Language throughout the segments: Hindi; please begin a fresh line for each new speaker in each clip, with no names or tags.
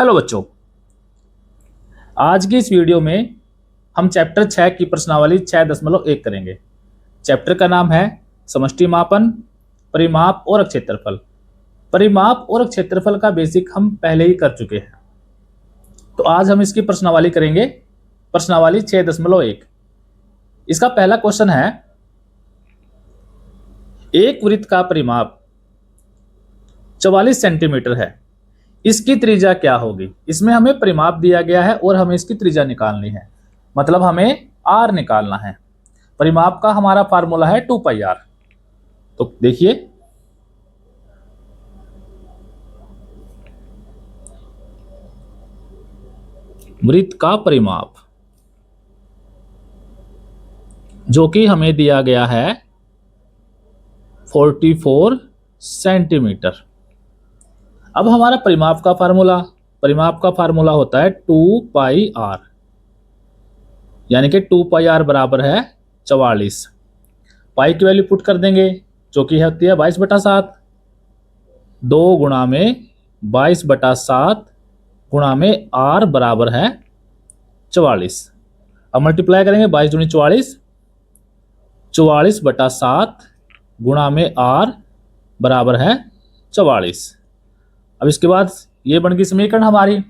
हेलो बच्चों, आज की इस वीडियो में हम चैप्टर 6 की प्रश्नावली 6.1 करेंगे। चैप्टर का नाम है समष्टि मापन, परिमाप और क्षेत्रफल। परिमाप और क्षेत्रफल का बेसिक हम पहले ही कर चुके हैं, तो आज हम इसकी प्रश्नावली करेंगे। प्रश्नावली 6.1। इसका पहला क्वेश्चन है, एक वृत्त का परिमाप 44 सेंटीमीटर है, इसकी त्रिज्या क्या होगी। इसमें हमें परिमाप दिया गया है और हमें इसकी त्रिज्या निकालनी है, मतलब हमें आर निकालना है। परिमाप का हमारा फार्मूला है 2πr। तो देखिए, वृत्त का परिमाप जो कि हमें दिया गया है 44 सेंटीमीटर। अब हमारा परिमाप का फार्मूला होता है 2πr, यानी कि 2πr बराबर है 44। पाई की वैल्यू पुट कर देंगे, जो कि होती है 22/7। 2 गुणा में 22/7 गुणा में r बराबर है 44। अब मल्टीप्लाई करेंगे, 22 दूनी 44, 44/7 गुणा में r बराबर है 44। अब इसके बाद ये बन गई समीकरण हमारी।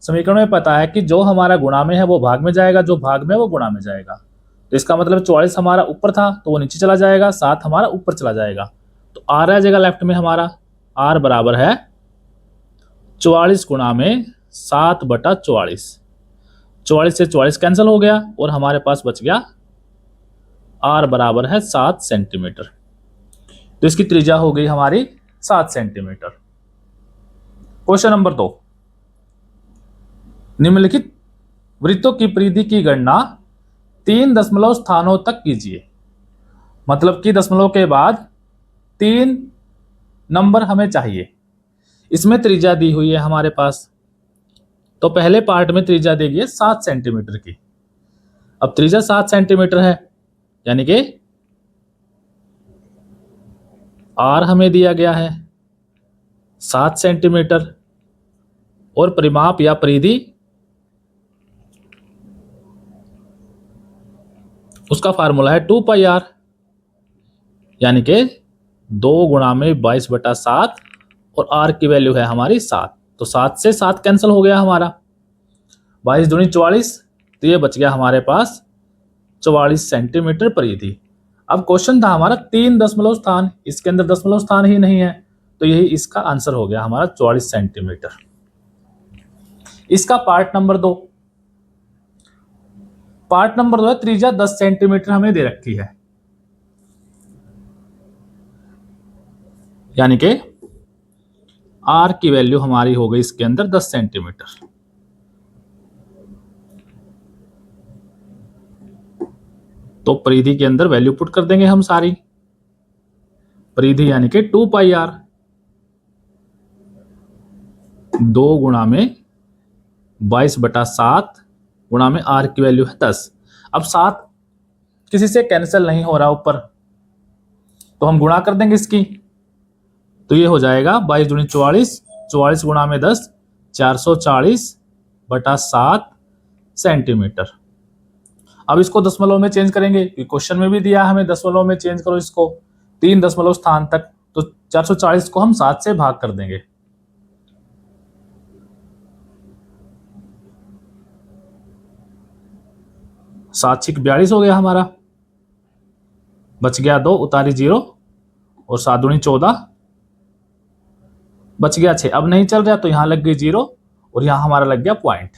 समीकरण में पता है कि जो हमारा गुणा में है वो भाग में जाएगा, जो भाग में है वो गुणा में जाएगा। तो इसका मतलब 44 हमारा ऊपर था तो वो नीचे चला जाएगा, 7 हमारा ऊपर चला जाएगा, तो r आ जाएगा लेफ्ट में हमारा। r बराबर है 44 गुणा में 7/44। 44 से 44 कैंसिल हो गया और हमारे पास बच गया r बराबर है 7 सेंटीमीटर। तो इसकी त्रिज्या हो गई हमारी 7 सेंटीमीटर। क्वेश्चन नंबर 2, निम्नलिखित वृत्तों की परिधि की गणना 3 दशमलव स्थानों तक कीजिए। मतलब कि दशमलव के बाद 3 नंबर हमें चाहिए। इसमें त्रिज्या दी हुई है हमारे पास, तो पहले पार्ट में त्रिज्या देगी है 7 सेंटीमीटर की। अब त्रिज्या 7 सेंटीमीटर है, यानी कि r हमें दिया गया है 7 सेंटीमीटर और परिमाप या परिधि उसका फार्मूला है 2πr, यानी कि 2 गुणा में 22/7 और r की वैल्यू है हमारी 7। तो 7 से 7 कैंसिल हो गया हमारा, 22 दूनी 44, तो ये बच गया हमारे पास 44 सेंटीमीटर परिधि। अब क्वेश्चन था हमारा 3 दशमलव स्थान, इसके अंदर दशमलव स्थान ही नहीं है, तो यही इसका आंसर हो गया हमारा 44 सेंटीमीटर। इसका पार्ट नंबर 2 है, त्रिज्या 10 सेंटीमीटर हमें दे रखी है, यानी कि r की वैल्यू हमारी हो गई इसके अंदर 10 सेंटीमीटर। तो परिधि के अंदर वैल्यू पुट कर देंगे हम सारी। परिधि यानी कि 2πr, 2 गुणा में 22/7 गुणा में r की वैल्यू है 10। अब 7 किसी से कैंसिल नहीं हो रहा ऊपर, तो हम गुणा कर देंगे इसकी, तो ये हो जाएगा 22 दूनी 44, 44 गुणा में 10, 440/7 सेंटीमीटर। अब इसको दशमलव में चेंज करेंगे, क्वेश्चन में भी दिया हमें दशमलव में चेंज करो इसको 3 दशमलव स्थान तक, तो 440 को हम 7 से भाग कर देंगे। सात 42 हो गया हमारा, बच गया 2, उतारी 0 और 7 दूनी 14, बच गया 6। अब नहीं चल रहा तो यहां लग गई 0 और यहां हमारा लग गया पॉइंट,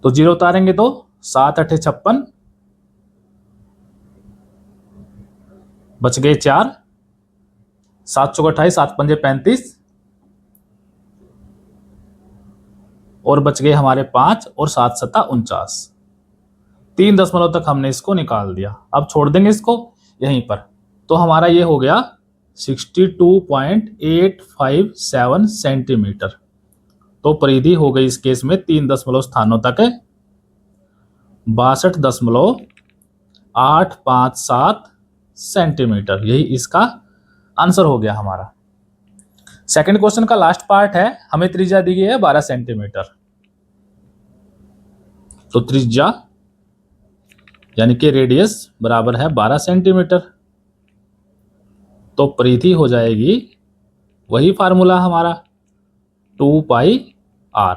तो 0 उतारेंगे तो 7 8 56, बच गए 4, 7 चौक 28, 7 पंजे 35 और बच गए हमारे 5 और 7 सत्ता 49। 3 दशमलव तक हमने इसको निकाल दिया। अब छोड़ देंगे इसको यहीं पर, तो हमारा ये हो गया 62.857 सेंटीमीटर। तो परिधि हो गई इस केस में 3 दशमलव स्थानों तक 62.857 सेंटीमीटर। यही इसका आंसर हो गया हमारा। सेकंड क्वेश्चन का लास्ट पार्ट है, हमें त्रिज्या दी गई है 12 सेंटीमीटर। तो त्रिज्या यानी कि रेडियस बराबर है 12 सेंटीमीटर। तो परिधि हो जाएगी वही फार्मूला हमारा 2 पाई आर,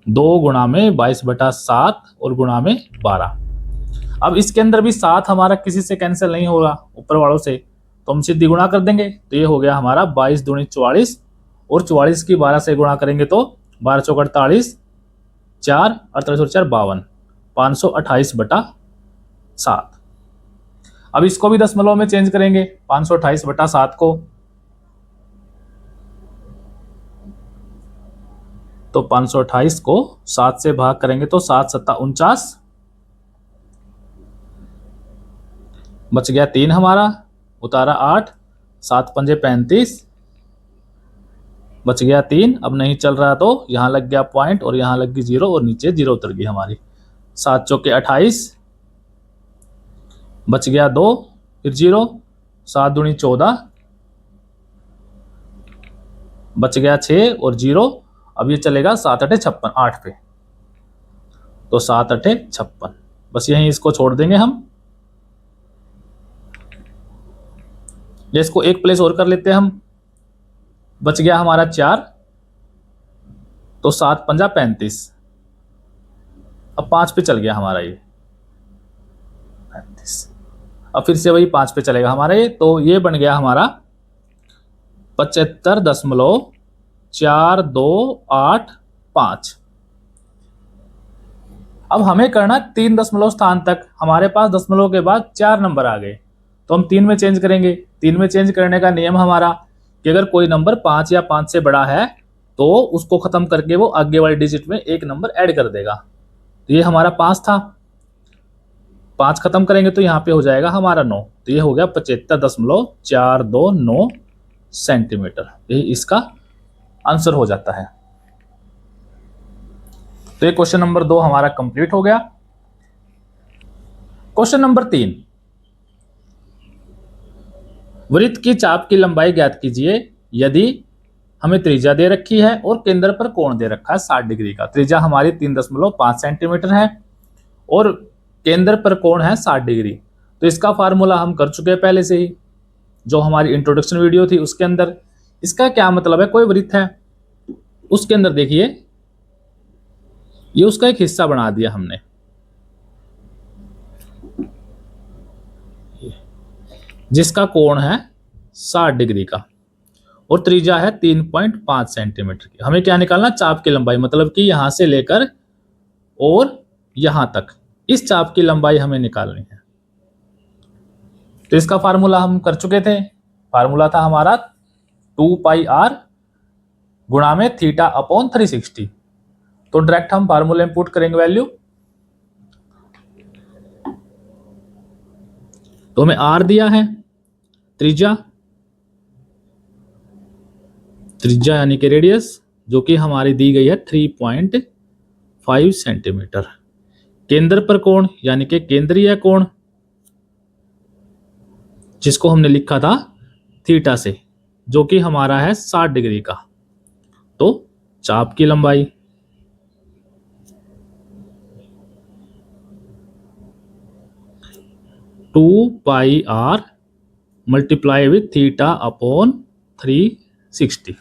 2 गुणा में 22/7 और गुणा में 12। अब इसके अंदर भी 7 हमारा किसी से कैंसिल नहीं होगा ऊपर वालों से, तो हम सीधी गुणा कर देंगे। तो ये हो गया हमारा 22 दूनी 44 और 44 की 12 से गुणा करेंगे तो 12 चौक 48, 4 48 और 4 52, 528/7। अब इसको भी दशमलव में चेंज करेंगे 528/7 को, तो 528 को 7 से भाग करेंगे तो 7 7 49, बच गया 3 हमारा, उतारा 8, 7 पंजे 35, बच गया 3। अब नहीं चल रहा तो यहां लग गया पॉइंट और यहां लग गई 0 और नीचे 0 उतर गई हमारी। 7 चौके 28, बच गया 2, फिर 0, 7 दूनी 14, बच गया 6 और 0। अब ये चलेगा 7 8 56 8 पे, तो 7 8 56। बस यहीं इसको छोड़ देंगे हम। ये इसको एक प्लेस और कर लेते हैं हम, बच गया हमारा 4, तो 7 पंजा 35, अब 5 पे चल गया हमारा ये 35। अब फिर से वही 5 पे चलेगा हमारा ये, तो ये बन गया हमारा 75.4285। अब हमें करना 3 दशमलव स्थान तक, हमारे पास दशमलव के बाद 4 नंबर आ गए, तो हम 3 में चेंज करेंगे। 3 में चेंज करने का नियम हमारा कि अगर कोई नंबर 5 या 5 से बड़ा है तो उसको खत्म करके वो आगे वाले डिजिट में एक नंबर ऐड कर देगा। तो ये हमारा 5 था, 5 खत्म करेंगे तो यहाँ पे हो जाएगा हमारा 9, तो ये हो गया 75.429 सेंटीमीटर। यही इसका आंसर हो जाता है। तो ये क्वेश्चन नंबर 2 हमारा कंप्लीट हो गया। क्वेश्चन नंबर 3, वृत्त की चाप की लंबाई ज्ञात कीजिए यदि हमें त्रिज्या दे रखी है और केंद्र पर कोण दे रखा है 60 डिग्री का। त्रिज्या हमारी 3.5 सेंटीमीटर है और केंद्र पर कोण है 60 डिग्री। तो इसका फार्मूला हम कर चुके हैं पहले से ही, जो हमारी इंट्रोडक्शन वीडियो थी उसके अंदर। इसका क्या मतलब है, कोई वृत्त है उसके अंदर देखिए ये उसका एक हिस्सा बना दिया हमने, जिसका कोण है 60 डिग्री का और त्रिज्या है 3.5 सेंटीमीटर की। हमें क्या निकालना, चाप की लंबाई, मतलब कि यहां से लेकर और यहां तक इस चाप की लंबाई हमें निकालनी है। तो इसका फार्मूला हम कर चुके थे, फार्मूला था हमारा 2 पाई आर गुणा में थीटा अपॉन 360। तो डायरेक्ट हम फार्मूले में पुट करेंगे वैल्यू। तो हमें आर दिया है, त्रिज्या यानी कि रेडियस, जो कि हमारी दी गई है 3.5 सेंटीमीटर। केंद्र पर कोण यानी कि केंद्रीय कोण, जिसको हमने लिखा था थीटा से, जो कि हमारा है 60 डिग्री का। तो चाप की लंबाई, two pi R multiply with theta upon 360।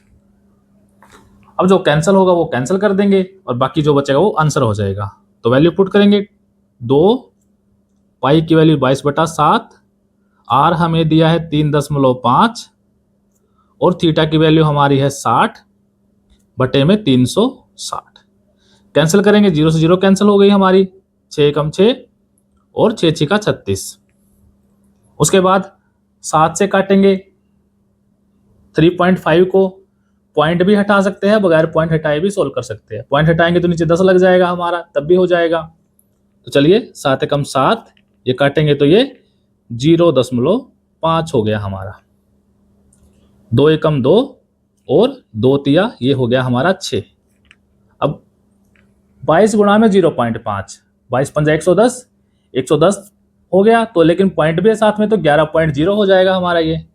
अब जो कैंसिल होगा वो कैंसिल कर देंगे और बाकी जो बचेगा वो आंसर हो जाएगा। तो वैल्यू पुट करेंगे, 2 पाई की वैल्यू 22/7, आर हमें दिया है 3.5 और थीटा की वैल्यू हमारी है 60 बटे में 360। कैंसिल करेंगे, 0 से 0 कैंसिल हो गई हमारी, 6 कम 6 और 6 6 का 36। उसके बाद 7 से काटेंगे 3.5 को, पॉइंट भी हटा सकते हैं, बगैर पॉइंट हटाए भी सोल्व कर सकते हैं। पॉइंट हटाएंगे तो नीचे 10 लग जाएगा हमारा, तब भी हो जाएगा। तो चलिए 7 कम 7, ये काटेंगे तो ये 0.5 हो गया हमारा। 2 एकम 2 और 2 तिया, ये हो गया हमारा 6। अब 22 गुणा में 0.5, 22 पंजा 110, 110 हो गया। तो लेकिन पॉइंट भी है साथ में, तो 11.0 हो जाएगा हमारा ये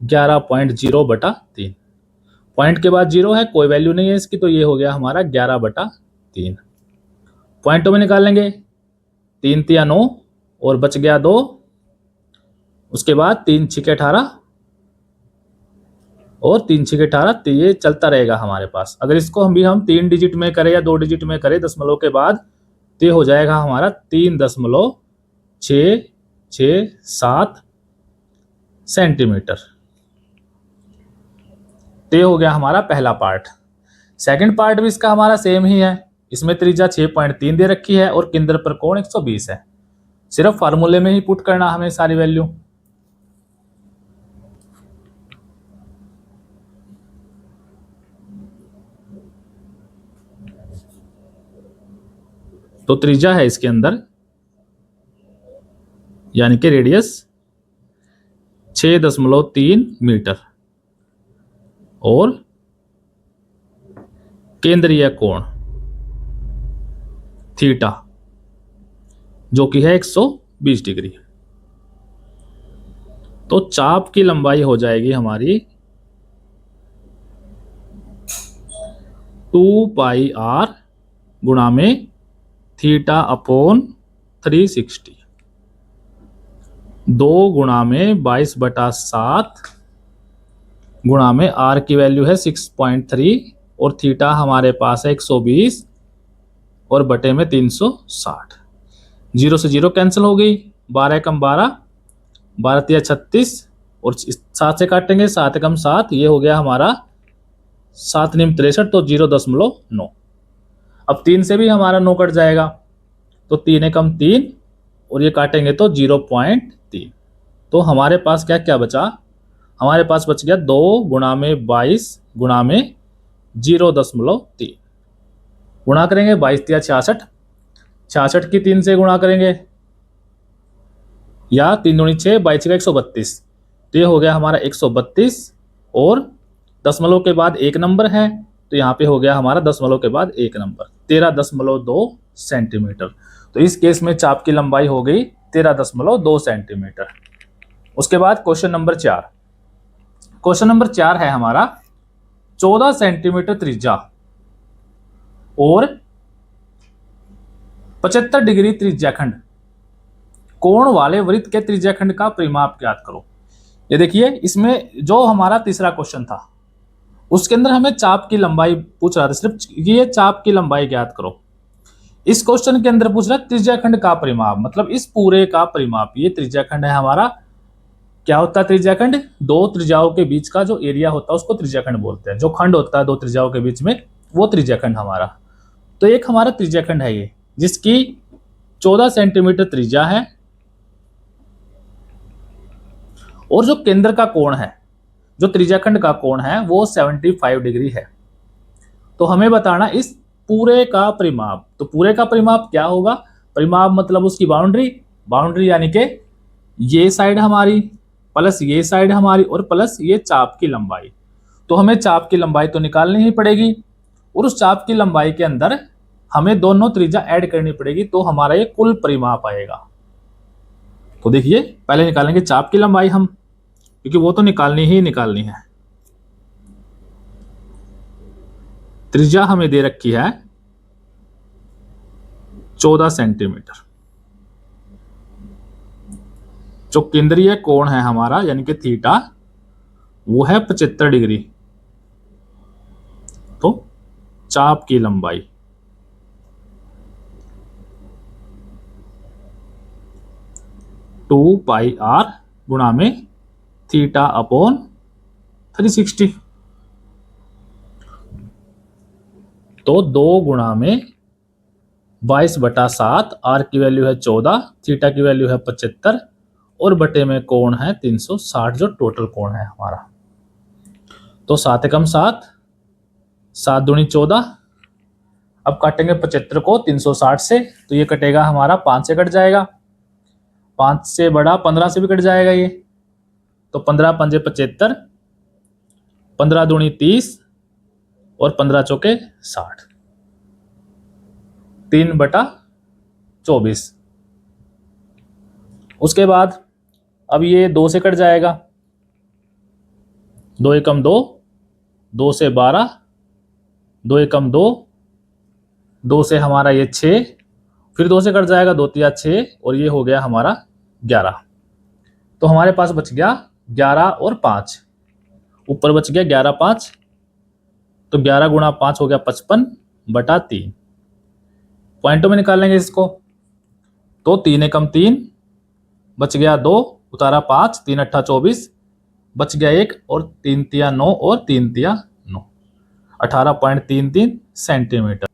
11.0/3। पॉइंट के बाद 0 है, कोई वैल्यू नहीं है इसकी, तो ये हो गया हमारा 11/3। पॉइंटों में निकाल लेंगे, 3 तिया 9 और बच गया 2। उसके बाद 3 छिके 18 और 3 छिके 18, तो ये चलता रहेगा हमारे पास। अगर इसको हम 3 डिजिट में करें या 2 डिजिट में करें दशमलव के बाद, तो ये हो जाएगा हमारा 3.667 सेंटीमीटर। तो ये हो गया हमारा पहला पार्ट। सेकंड पार्ट भी इसका हमारा सेम ही है। इसमें त्रिज्या 6.3 दे रखी है और केंद्र पर कोण 120 है। सिर्फ फार्मूले में ही पुट करना हमें सारी वैल्यू। तो त्रिज्या है इसके अंदर, यानी कि रेडियस 6.3 मीटर और केंद्रीय कोण थीटा जो कि है 120 डिग्री। तो चाप की लंबाई हो जाएगी हमारी 2πr गुणा में थीटा अपॉन 360, 2 गुणा में 22/7 गुणा में आर की वैल्यू है 6.3 और थीटा हमारे पास है 120 और बटे में 360। 0 से 0 कैंसिल हो गई, 12 कम 12, 12 तिया 36 और 7 से काटेंगे, 7 कम 7, ये हो गया हमारा 7 निम 63, तो 0.9। अब 3 से भी हमारा 9 कट जाएगा, तो 3 कम 3 और ये काटेंगे तो 0.3। तो हमारे पास क्या क्या बचा, हमारे पास बच गया 2 गुणा में 22 गुणा में 0.3। गुणा करेंगे 22 तिया 66, 66 की 3 से गुणा करेंगे या 3 दूनी 6, 22 का 132, तो ये हो गया हमारा 132 और दशमलव के बाद एक नंबर है, तो यहाँ पे हो गया हमारा दशमलव के बाद एक नंबर 13.2 सेंटीमीटर। तो इस केस में चाप की लंबाई हो गई 13.2 सेंटीमीटर। उसके बाद क्वेश्चन नंबर 4। क्वेश्चन नंबर 4 है हमारा 14 सेंटीमीटर त्रिज्या और 75 डिग्री त्रिज्याखंड कोण वाले वृत्त के त्रिज्याखंड का परिमाप ज्ञात करो। ये देखिए, इसमें जो हमारा तीसरा क्वेश्चन था उसके अंदर हमें चाप की लंबाई पूछ रहा था, सिर्फ ये चाप की लंबाई ज्ञात करो। इस क्वेश्चन के अंदर पूछ रहा है त्रिज्याखंड का परिमाप, मतलब इस पूरे का परिमाप। ये त्रिज्याखंड है हमारा। क्या होता है त्रिज्याखंड? दो त्रिज्याओं के बीच का जो एरिया होता है उसको त्रिज्याखंड बोलते हैं। जो खंड होता है दो त्रिज्याओं के बीच में, वो त्रिज्याखंड हमारा। तो एक हमारा त्रिज्याखंड है ये, जिसकी 14 सेंटीमीटर त्रिज्या है और जो केंद्र का कोण है, जो त्रिज्याखंड का कोण है, वो 75 डिग्री है। तो हमें बताना इस पूरे का परिमाप। तो पूरे का परिमाप क्या होगा? परिमाप मतलब उसकी बाउंड्री यानी कि ये साइड हमारी प्लस ये साइड हमारी और प्लस ये चाप की लंबाई। तो हमें चाप की लंबाई तो निकालनी ही पड़ेगी और उस चाप की लंबाई के अंदर हमें दोनों त्रिज्या ऐड करनी पड़ेगी, तो हमारा ये कुल परिमाप आएगा। तो देखिए, पहले निकालेंगे चाप की लंबाई हम, क्योंकि वो तो निकालनी ही निकालनी है। त्रिज्या हमें दे रखी है 14 सेंटीमीटर। जो केंद्रीय कोण है हमारा यानी कि थीटा, वो है 75 डिग्री। तो चाप की लंबाई 2πr गुणा में थीटा अपॉन 360। तो 2 गुणा में 22/7, आर की वैल्यू है 14, थीटा की वैल्यू है 75 और बटे में कोण है 360, जो टोटल कोण है हमारा। तो 7 कम 7, 7 दूनी 14। अब काटेंगे 75 को 360 से, तो ये कटेगा हमारा 5 से कट जाएगा, 5 से बड़ा 15 से भी कट जाएगा ये। तो 15 पंजे 75, 15 दूनी 30 और 15 चौके 60, 3/24। उसके बाद अब ये 2 से कट जाएगा, 2 एकम 2, 2 से 12, 2 एकम 2, 2 से हमारा ये 6, फिर 2 से कट जाएगा, 2 तिया 6, और ये हो गया हमारा 11। तो हमारे पास बच गया 11 और 5, ऊपर बच गया 11 5, तो 11 गुणा 5 हो गया 55/3। पॉइंटों में निकालेंगे इसको, तो 3 एकम 3, बच गया 2, उतारा 5, 3 अट्ठा 24, बच गया 1, और 3 तिया 9 और 3 तिया 9, 18.33 सेंटीमीटर।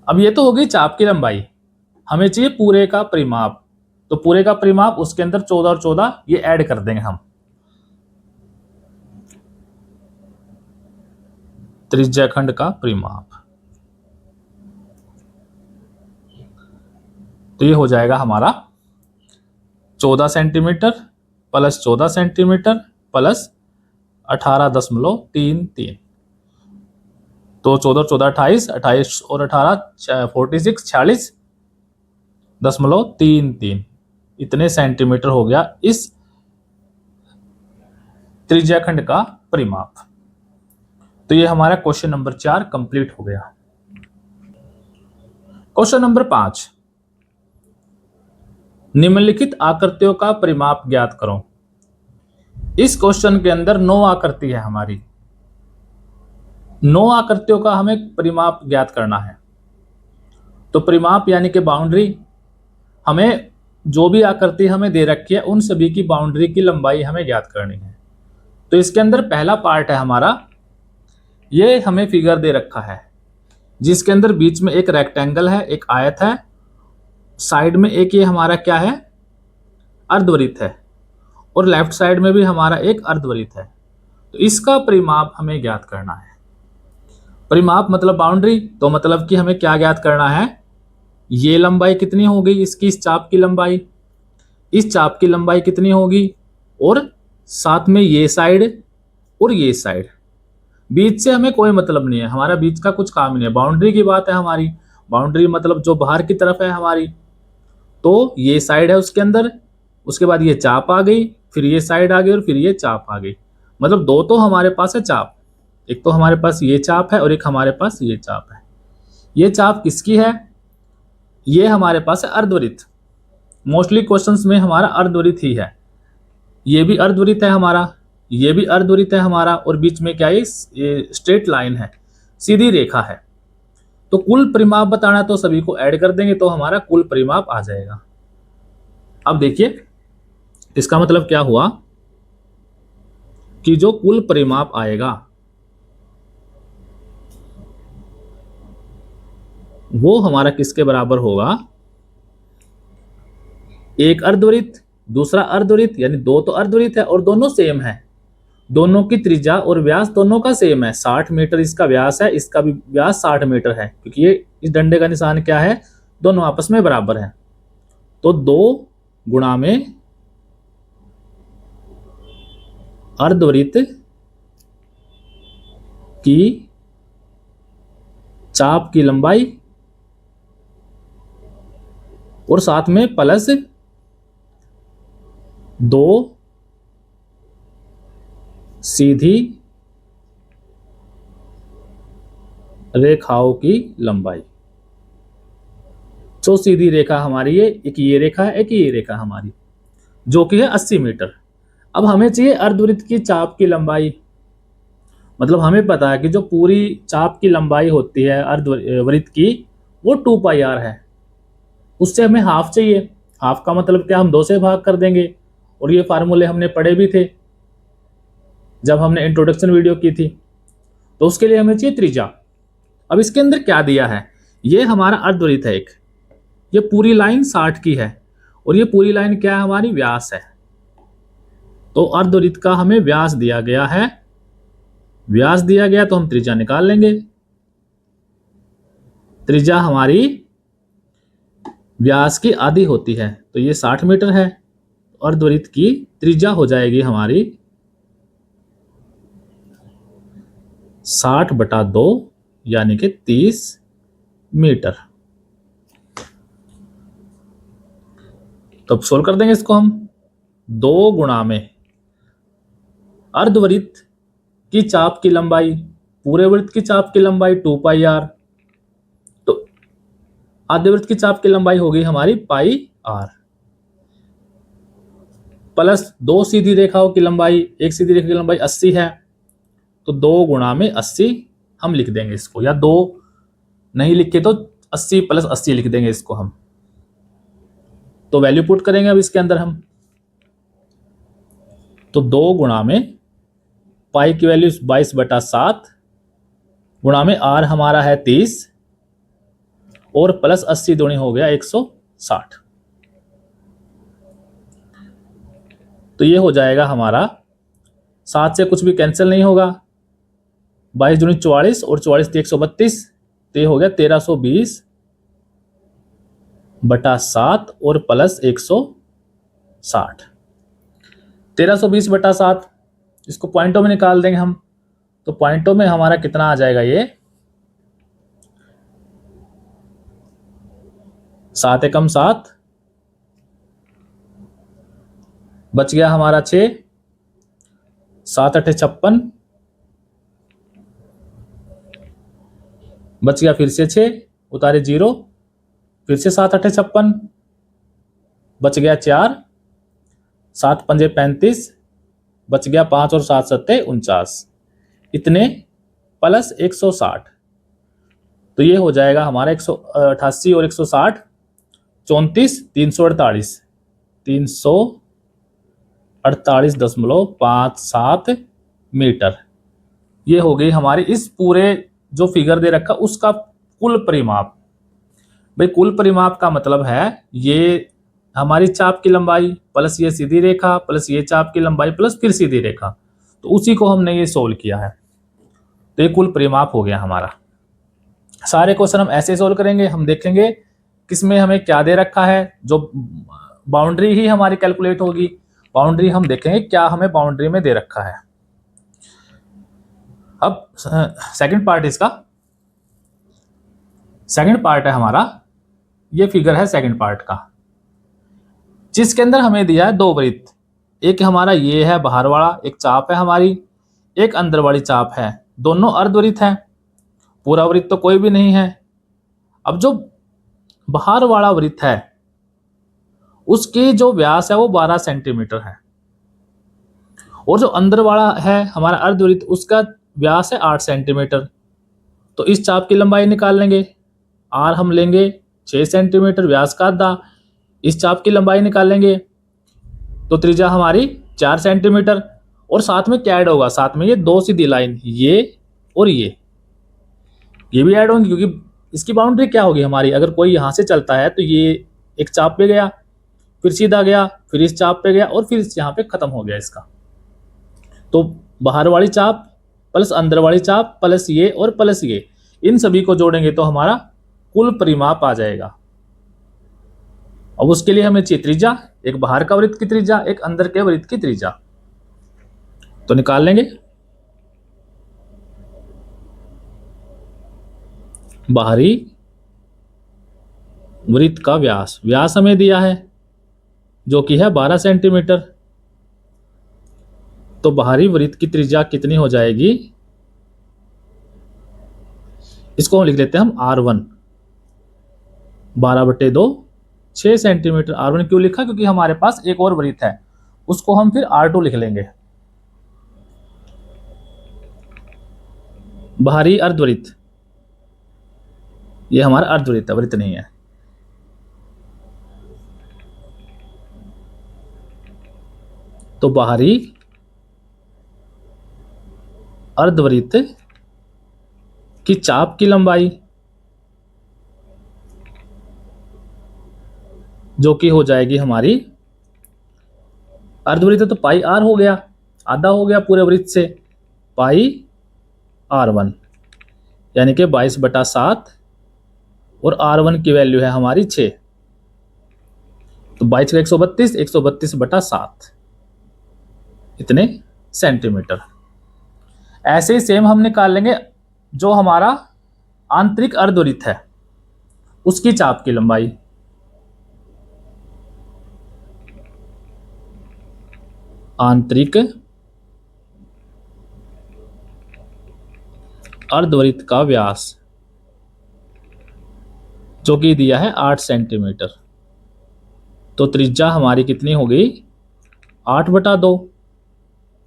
अब ये तो हो गई चाप की लंबाई, हमें चाहिए पूरे का परिमाप। तो पूरे का परिमाप, उसके अंदर 14 और 14 ये ऐड कर देंगे हम। त्रिज्याखंड का परिमाप, तो ये हो जाएगा हमारा 14 सेंटीमीटर प्लस 14 सेंटीमीटर प्लस 18.33। तो 14 और 14 28, 28 और 18 46, 46.33, इतने सेंटीमीटर हो गया इस त्रिज्याखंड का परिमाप। तो ये हमारा क्वेश्चन नंबर 4 कंप्लीट हो गया। क्वेश्चन नंबर 5, निम्नलिखित आकृतियों का परिमाप ज्ञात करो। इस क्वेश्चन के अंदर 9 आकृति है हमारी, 9 आकृतियों का हमें परिमाप ज्ञात करना है। तो परिमाप यानी कि बाउंड्री, हमें जो भी आकृति हमें दे रखी है उन सभी की बाउंड्री की लंबाई हमें ज्ञात करनी है। तो इसके अंदर पहला पार्ट है हमारा, ये हमें फिगर दे रखा है जिसके अंदर बीच में एक रेक्टेंगल है, एक आयत है, साइड में एक ये हमारा क्या है, अर्धवृत्त है, और लेफ्ट साइड में भी हमारा एक अर्धवृत्त है। तो इसका परिमाप हमें ज्ञात करना है। परिमाप मतलब बाउंड्री, तो मतलब कि हमें क्या ज्ञात करना है, ये लंबाई कितनी होगी इसकी, इस चाप की लंबाई, इस चाप की लंबाई कितनी होगी, और साथ में ये साइड और ये साइड। बीच से हमें कोई मतलब नहीं है, हमारा बीच का कुछ काम नहीं है, बाउंड्री की बात है हमारी। बाउंड्री मतलब जो बाहर की तरफ है हमारी, तो ये साइड है उसके अंदर, उसके बाद ये चाप आ गई, फिर ये साइड आ गई, और फिर ये चाप आ गई। मतलब 2 तो हमारे पास है चाप, एक तो हमारे पास ये चाप है और एक हमारे पास ये चाप है। ये चाप किसकी है, ये हमारे पास है अर्धवृत्त। मोस्टली क्वेश्चंस में हमारा अर्धवृत्त ही है, ये भी अर्धवृत्त है हमारा, ये भी अर्धवृत्त है हमारा, और बीच में क्या है, ये स्ट्रेट लाइन है, सीधी रेखा है। तो कुल परिमाप बताना, तो सभी को ऐड कर देंगे तो हमारा कुल परिमाप आ जाएगा। अब देखिए इसका मतलब क्या हुआ कि जो कुल परिमाप आएगा वो हमारा किसके बराबर होगा, एक अर्धवृत्त दूसरा अर्धवृत्त, यानी 2 तो अर्धवृत्त है और दोनों सेम है, दोनों की त्रिज्या और व्यास दोनों का सेम है। 60 मीटर इसका व्यास है, इसका भी व्यास 60 मीटर है, क्योंकि ये इस डंडे का निशान क्या है, दोनों आपस में बराबर है। तो 2 गुणा में अर्धवृत्त की चाप की लंबाई और साथ में प्लस 2 सीधी रेखाओं की लंबाई। जो सीधी रेखा हमारी है, एक ये रेखा है, एक ये रेखा हमारी, जो कि है 80 मीटर। अब हमें चाहिए अर्धवृत्त की चाप की लंबाई, मतलब हमें पता है कि जो पूरी चाप की लंबाई होती है अर्धवृत्त की वो 2πr है, उससे हमें हाफ चाहिए। हाफ का मतलब क्या, हम 2 से भाग कर देंगे, और ये फार्मूले हमने पढ़े भी थे जब हमने इंट्रोडक्शन वीडियो की थी। तो उसके लिए हमें चाहिए त्रिज्या। अब इसके अंदर क्या दिया है, ये हमारा अर्धवृत्त है एक, ये पूरी लाइन 60 की है, और ये पूरी लाइन क्या है हमारी, व्यास है। तो अर्धवृत्त का हमें व्यास दिया गया है, व्यास दिया गया तो हम त्रिज्या निकाल लेंगे। त्रिज्या हमारी व्यास की आधी होती है, तो ये 60 मीटर है, अर्धवृत्त की त्रिज्या हो जाएगी हमारी 60/2 यानी कि 30 मीटर। तो अब सोल्व कर देंगे इसको हम। 2 गुणा में अर्धवृत्त की चाप की लंबाई, पूरे वृत्त की चाप की लंबाई 2πr, तो आधे वृत्त की चाप की लंबाई होगी हमारी πr, प्लस दो सीधी रेखाओं की लंबाई, एक सीधी रेखा की लंबाई 80 है, तो 2 गुणा में 80 हम लिख देंगे इसको, या 2 नहीं लिखे तो 80 + 80 लिख देंगे इसको हम। तो वैल्यू पुट करेंगे अब इसके अंदर हम, तो 2 गुणा में पाई की वैल्यू 22/7 गुणा में r हमारा है 30 और प्लस 80 दूनी हो गया 160। तो ये हो जाएगा हमारा, 7 से कुछ भी कैंसिल नहीं होगा, 22 दूनी 44 और 44 × 132, तो ये हो गया 1320/7 और प्लस 160। 1320/7 इसको पॉइंटों में निकाल देंगे हम, तो पॉइंटों में हमारा कितना आ जाएगा, ये 7 एकम 7, बच गया हमारा 6, 7 × 8 = 56, बच गया फिर से 6, उतारे 0, फिर से 7 × 8 = 56, बच गया 4, 7 × 5 = 35, बच गया 5 और 7 × 7 = 49, इतने प्लस 160। तो ये हो जाएगा हमारा 188 और 160 34, 348, 348.57 मीटर। ये हो गई हमारी इस पूरे जो फिगर दे रखा उसका कुल परिमाप। भाई कुल परिमाप का मतलब है ये हमारी चाप की लंबाई प्लस ये सीधी रेखा प्लस ये चाप की लंबाई प्लस फिर सीधी रेखा, तो उसी को हमने ये सोल्व किया है, तो ये कुल परिमाप हो गया हमारा। सारे क्वेश्चन हम ऐसे सोल्व करेंगे, हम देखेंगे किसमें हमें क्या दे रखा है, जो बाउंड्री ही हमारी कैलकुलेट होगी, बाउंड्री हम देखेंगे क्या हमें बाउंड्री में दे रखा है। अब सेकंड पार्ट, इसका सेकंड पार्ट है हमारा, ये फिगर है सेकंड पार्ट का, जिसके अंदर हमें दिया है 2 वृत्त, एक हमारा ये है बाहर वाला, एक चाप है हमारी, एक अंदर वाली चाप है, दोनों अर्धवृत्त है, पूरा वृत्त तो कोई भी नहीं है। अब जो बाहर वाला वृत्त है उसकी जो व्यास है वो 12 सेंटीमीटर है, और जो अंदर वाला है हमारा अर्धवृत्त उसका व्यास है 8 सेंटीमीटर। तो इस चाप की लंबाई निकाल लेंगे, आर हम लेंगे 6 सेंटीमीटर व्यास का आधा, इस चाप की लंबाई निकाल लेंगे तो त्रिज्या हमारी 4 सेंटीमीटर, और साथ में क्या ऐड होगा, साथ में ये 2 सीधी लाइन, ये और ये भी ऐड होंगी, क्योंकि इसकी बाउंड्री क्या होगी हमारी, अगर कोई यहाँ से चलता है तो ये एक चाप पे गया, फिर सीधा गया, फिर इस चाप पे गया और फिर यहाँ पे खत्म हो गया इसका। तो बाहर वाली चाप प्लस अंदर वाली चाप प्लस ये और प्लस ये, इन सभी को जोड़ेंगे तो हमारा कुल परिमाप आ जाएगा। अब उसके लिए हमें चाहिए त्रिज्या, एक बाहर का वृत्त की त्रिज्या, एक अंदर के वृत्त की त्रिज्या, तो निकाल लेंगे। बाहरी वृत्त का व्यास, व्यास हमें दिया है जो कि है 12 सेंटीमीटर, तो बाहरी वृत्त की त्रिज्या कितनी हो जाएगी, इसको हम लिख लेते हैं हम R1, 12/2 6 सेंटीमीटर। R1 क्यों लिखा, क्योंकि हमारे पास एक और वृत्त है, उसको हम फिर R2 लिख लेंगे। बाहरी अर्धवृत्त, ये हमारा अर्धवृत्त है, वृत्त नहीं है। तो बाहरी अर्धवृत्त की चाप की लंबाई जो कि हो जाएगी हमारी, अर्धवृत्त तो πr हो गया, आधा हो गया पूरे वृत्त से, πr1 यानी कि 22/7, और R1 की वैल्यू है हमारी 6, तो 22 का 132, 132/7 इतने सेंटीमीटर। ऐसे ही सेम हम निकाल लेंगे जो हमारा आंतरिक अर्धवृत्त है उसकी चाप की लंबाई, आंतरिक अर्धवृत्त का व्यास जो कि दिया है 8 सेंटीमीटर। तो त्रिज्या हमारी कितनी हो गई 8/2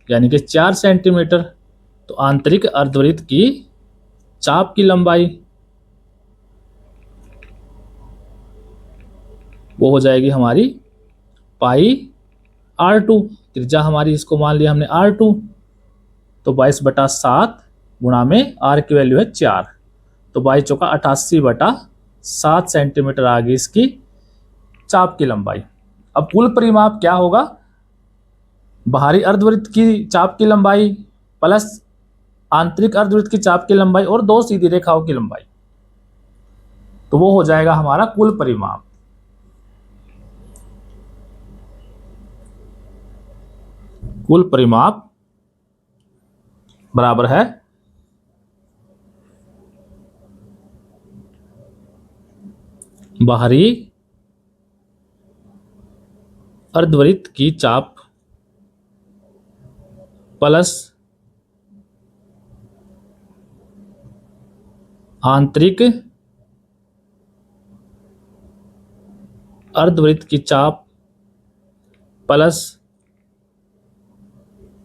यानी कि 4 सेंटीमीटर। तो आंतरिक अर्धवृत्त की चाप की लंबाई वो हो जाएगी हमारी πr2। त्रिज्या हमारी इसको मान लिया हमने r2। तो 22/7 गुणा में r की वैल्यू है 4। तो 22 चौका 88/7 सेंटीमीटर आ गई इसकी चाप की लंबाई। अब कुल परिमाप क्या होगा, बाहरी अर्धवृत्त की चाप की लंबाई प्लस आंतरिक अर्धवृत्त की चाप की लंबाई और दो सीधी रेखाओं की लंबाई। तो वो हो जाएगा हमारा कुल परिमाप। कुल परिमाप बराबर है बाहरी अर्धवृत्त की चाप प्लस आंतरिक अर्धवृत्त की चाप प्लस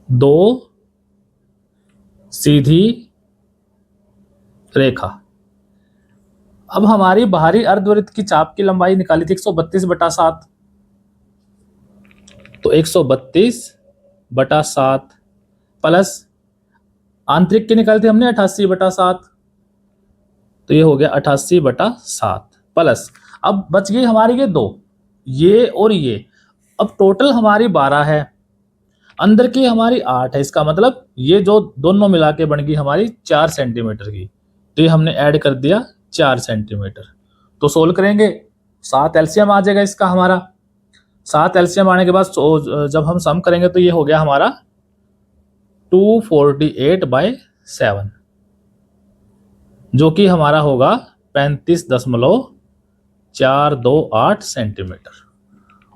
दो सीधी रेखा। अब हमारी बाहरी अर्धवृत्त की चाप की लंबाई निकाली थी 132/7। तो 132/7 प्लस आंतरिक की निकाली थी हमने 88/7। तो ये हो गया 88/7 प्लस अब बच गई हमारी ये दो, ये और ये। अब टोटल हमारी 12 है, अंदर की हमारी 8 है। इसका मतलब ये जो दोनों मिला के बन गई हमारी 4 सेंटीमीटर की। तो ये हमने ऐड कर दिया 4 सेंटीमीटर। तो सोल्व करेंगे 7 एलसीएम आ जाएगा इसका हमारा। 7 एलसीएम आने के बाद जब हम सम करेंगे तो ये हो गया हमारा 248/7 जो कि हमारा होगा 35.428 सेंटीमीटर।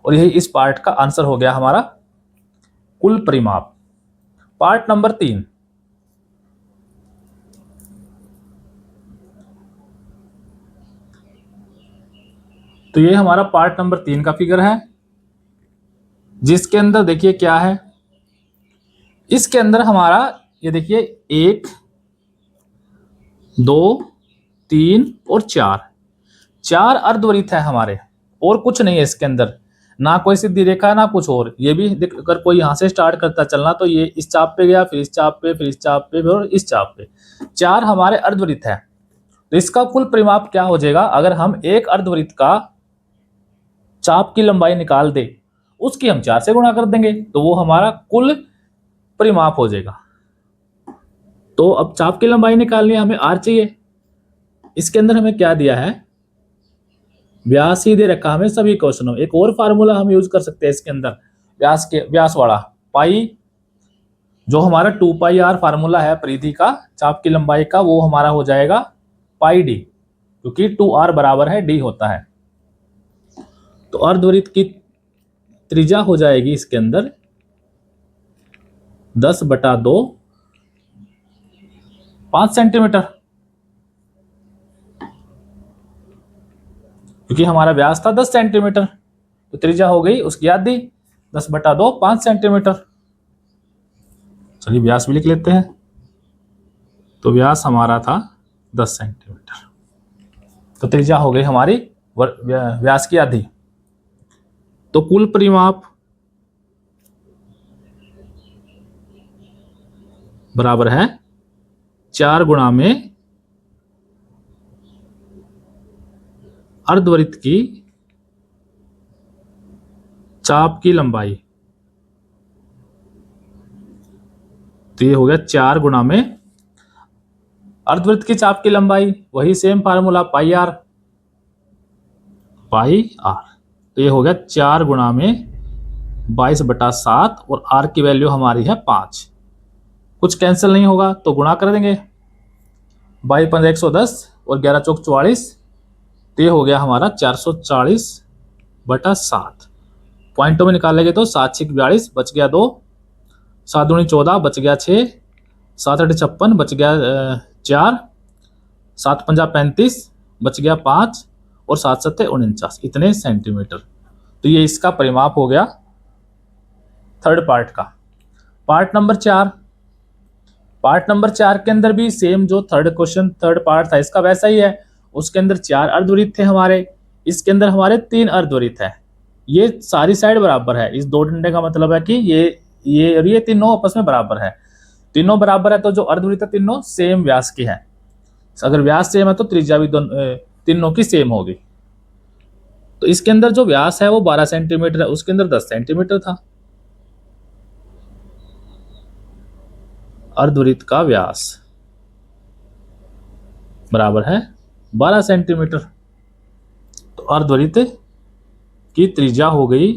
और यही इस पार्ट का आंसर हो गया हमारा कुल परिमाप। पार्ट नंबर 3, तो ये हमारा पार्ट नंबर 3 का फिगर है, जिसके अंदर देखिए क्या है। इसके अंदर हमारा ये देखिए 1 2 3 और 4 अर्धवृत्त है हमारे, और कुछ नहीं है इसके अंदर, ना कोई सीधी रेखा ना कुछ और। ये भी अगर कोई यहां से स्टार्ट करता चलना तो ये इस चाप पे गया, फिर इस चाप पे, फिर इस चाप पे, और इस चाप पे। 4 हमारे अर्धवृत्त है। तो इसका कुल परिमाप क्या हो जाएगा, अगर हम एक अर्धवृत्त का चाप की लंबाई निकाल दे, उसकी हम 4 से गुणा कर देंगे, तो वो हमारा कुल परिमाप हो जाएगा। तो अब चाप की लंबाई निकालनी है, हमें r चाहिए। इसके अंदर हमें क्या दिया है, व्यास ही दे रखा हमें सभी क्वेश्चनों में। एक और फार्मूला हम यूज कर सकते हैं इसके अंदर, व्यास वाला पाई, जो हमारा 2πr फार्मूला है परिधि का चाप की लंबाई का, वो हमारा हो जाएगा πd, क्योंकि 2r बराबर है d होता है। तो अर्धवृत्त की त्रिज्या हो जाएगी इसके अंदर 10/2 5 सेंटीमीटर, क्योंकि हमारा व्यास था 10 सेंटीमीटर। तो त्रिज्या हो गई उसकी आधी, 10/2 5 सेंटीमीटर। चलिए व्यास भी लिख लेते हैं। तो व्यास हमारा था 10 सेंटीमीटर, तो त्रिज्या हो गई हमारी व्यास की आधी। तो कुल परिमाप बराबर है 4 गुणा में अर्धवृत्त की चाप की लंबाई। तो ये हो गया 4 गुणा में अर्धवृत्त की चाप की लंबाई, वही सेम फार्मूला πr। तो ये हो गया 4 गुणा में 22/7 और r की वैल्यू हमारी है 5। कुछ कैंसिल नहीं होगा तो गुणा कर देंगे, 22 110 और 11 चौक 44। तो ये हो गया हमारा 440/7। पॉइंटों में निकालेंगे तो 7 6 42 बच गया 2, 7 दूनी 14 बच गया 6, 7 8 56 बच गया 4, 7 पंजा 35, बच गया 5 और 7 सत्ते 49, इतने सेंटीमीटर। तो ये इसका परिमाप हो गया थर्ड पार्ट का। पार्ट नंबर 4, पार्ट नंबर 4 के अंदर भी सेम जो थर्ड पार्ट था इसका वैसा ही है। उसके अंदर 4 अर्धवृत्त थे हमारे, इसके अंदर हमारे 3 अर्धवृत्त है। ये सारी साइड बराबर है। इस 2 डंडे का मतलब है कि ये और ये तीनों आपस में बराबर है। तीनों बराबर है तो जो अर्धवृत्त है तीनों सेम व्यास की है। अगर व्यास सेम है तो त्रिज्या भी तीनों की सेम होगी। तो इसके अंदर जो व्यास है वो 12 सेंटीमीटर है, उसके अंदर 10 सेंटीमीटर था। अर्धवृत्त का व्यास बराबर है 12 सेंटीमीटर। तो अर्धवृत्त की त्रिज्या हो गई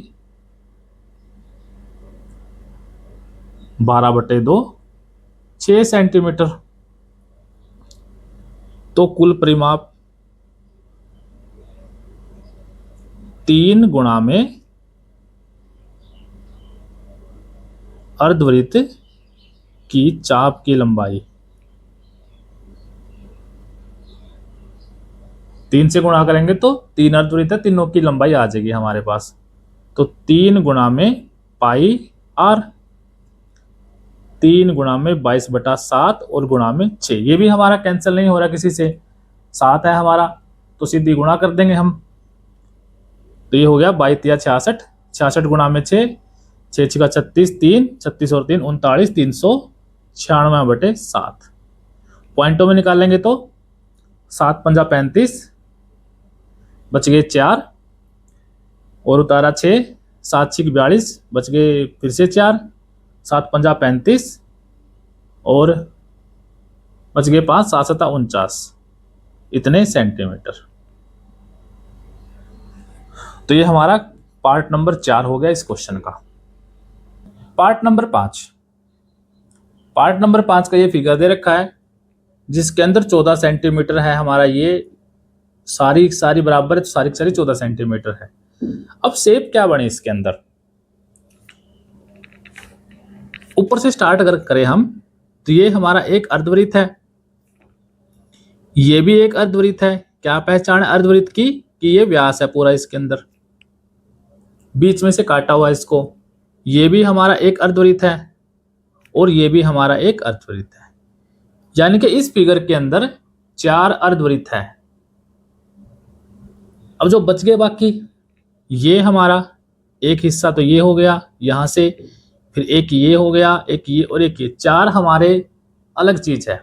12/2, 6 सेंटीमीटर। तो कुल परिमाप 3 गुणा में अर्धवृत्त की चाप की लंबाई, 3 से गुणा करेंगे तो 3 अर्धवृत्त है, तीनों की लंबाई आ जाएगी हमारे पास। तो 3 गुणा में पाई आर, 3 गुणा में 22/7 और गुणा में 6। ये भी हमारा कैंसिल नहीं हो रहा किसी से, 7 है हमारा तो सीधी गुणा कर देंगे हम। तो ये हो गया 22 या 66, 66 गुणा में 6, 6 6 36, 3 36 और 3 39, 396/7। पॉइंटों में निकालेंगे तो 7 पंजा 35, बच गए 4 और उतारा 6, 7 6 42, बच गए फिर से 4, 7 पंजा 35 और बच गए 5, 7 7 49, इतने सेंटीमीटर। तो ये हमारा पार्ट नंबर 4 हो गया इस क्वेश्चन का। पार्ट नंबर 5, पार्ट नंबर 5 का ये फिगर दे रखा है जिसके अंदर 14 सेंटीमीटर है हमारा। ये सारी बराबर है तो सारी 14 सेंटीमीटर है। अब शेप क्या बने इसके अंदर, ऊपर से स्टार्ट अगर करें हम तो ये हमारा एक अर्धवृत्त है, ये भी एक अर्धवृत्त है। क्या पहचान है अर्धवृत्त की कि ये व्यास है पूरा इसके अंदर, बीच में से काटा हुआ इसको। ये भी हमारा एक अर्धवृत्त है और ये भी हमारा एक अर्धवृत्त है। यानी कि इस फिगर के अंदर 4 अर्धवृत्त है। अब जो बच गए बाकी, ये हमारा एक हिस्सा तो ये हो गया यहां से, फिर एक ये हो गया, एक ये और एक ये, 4 हमारे अलग चीज है।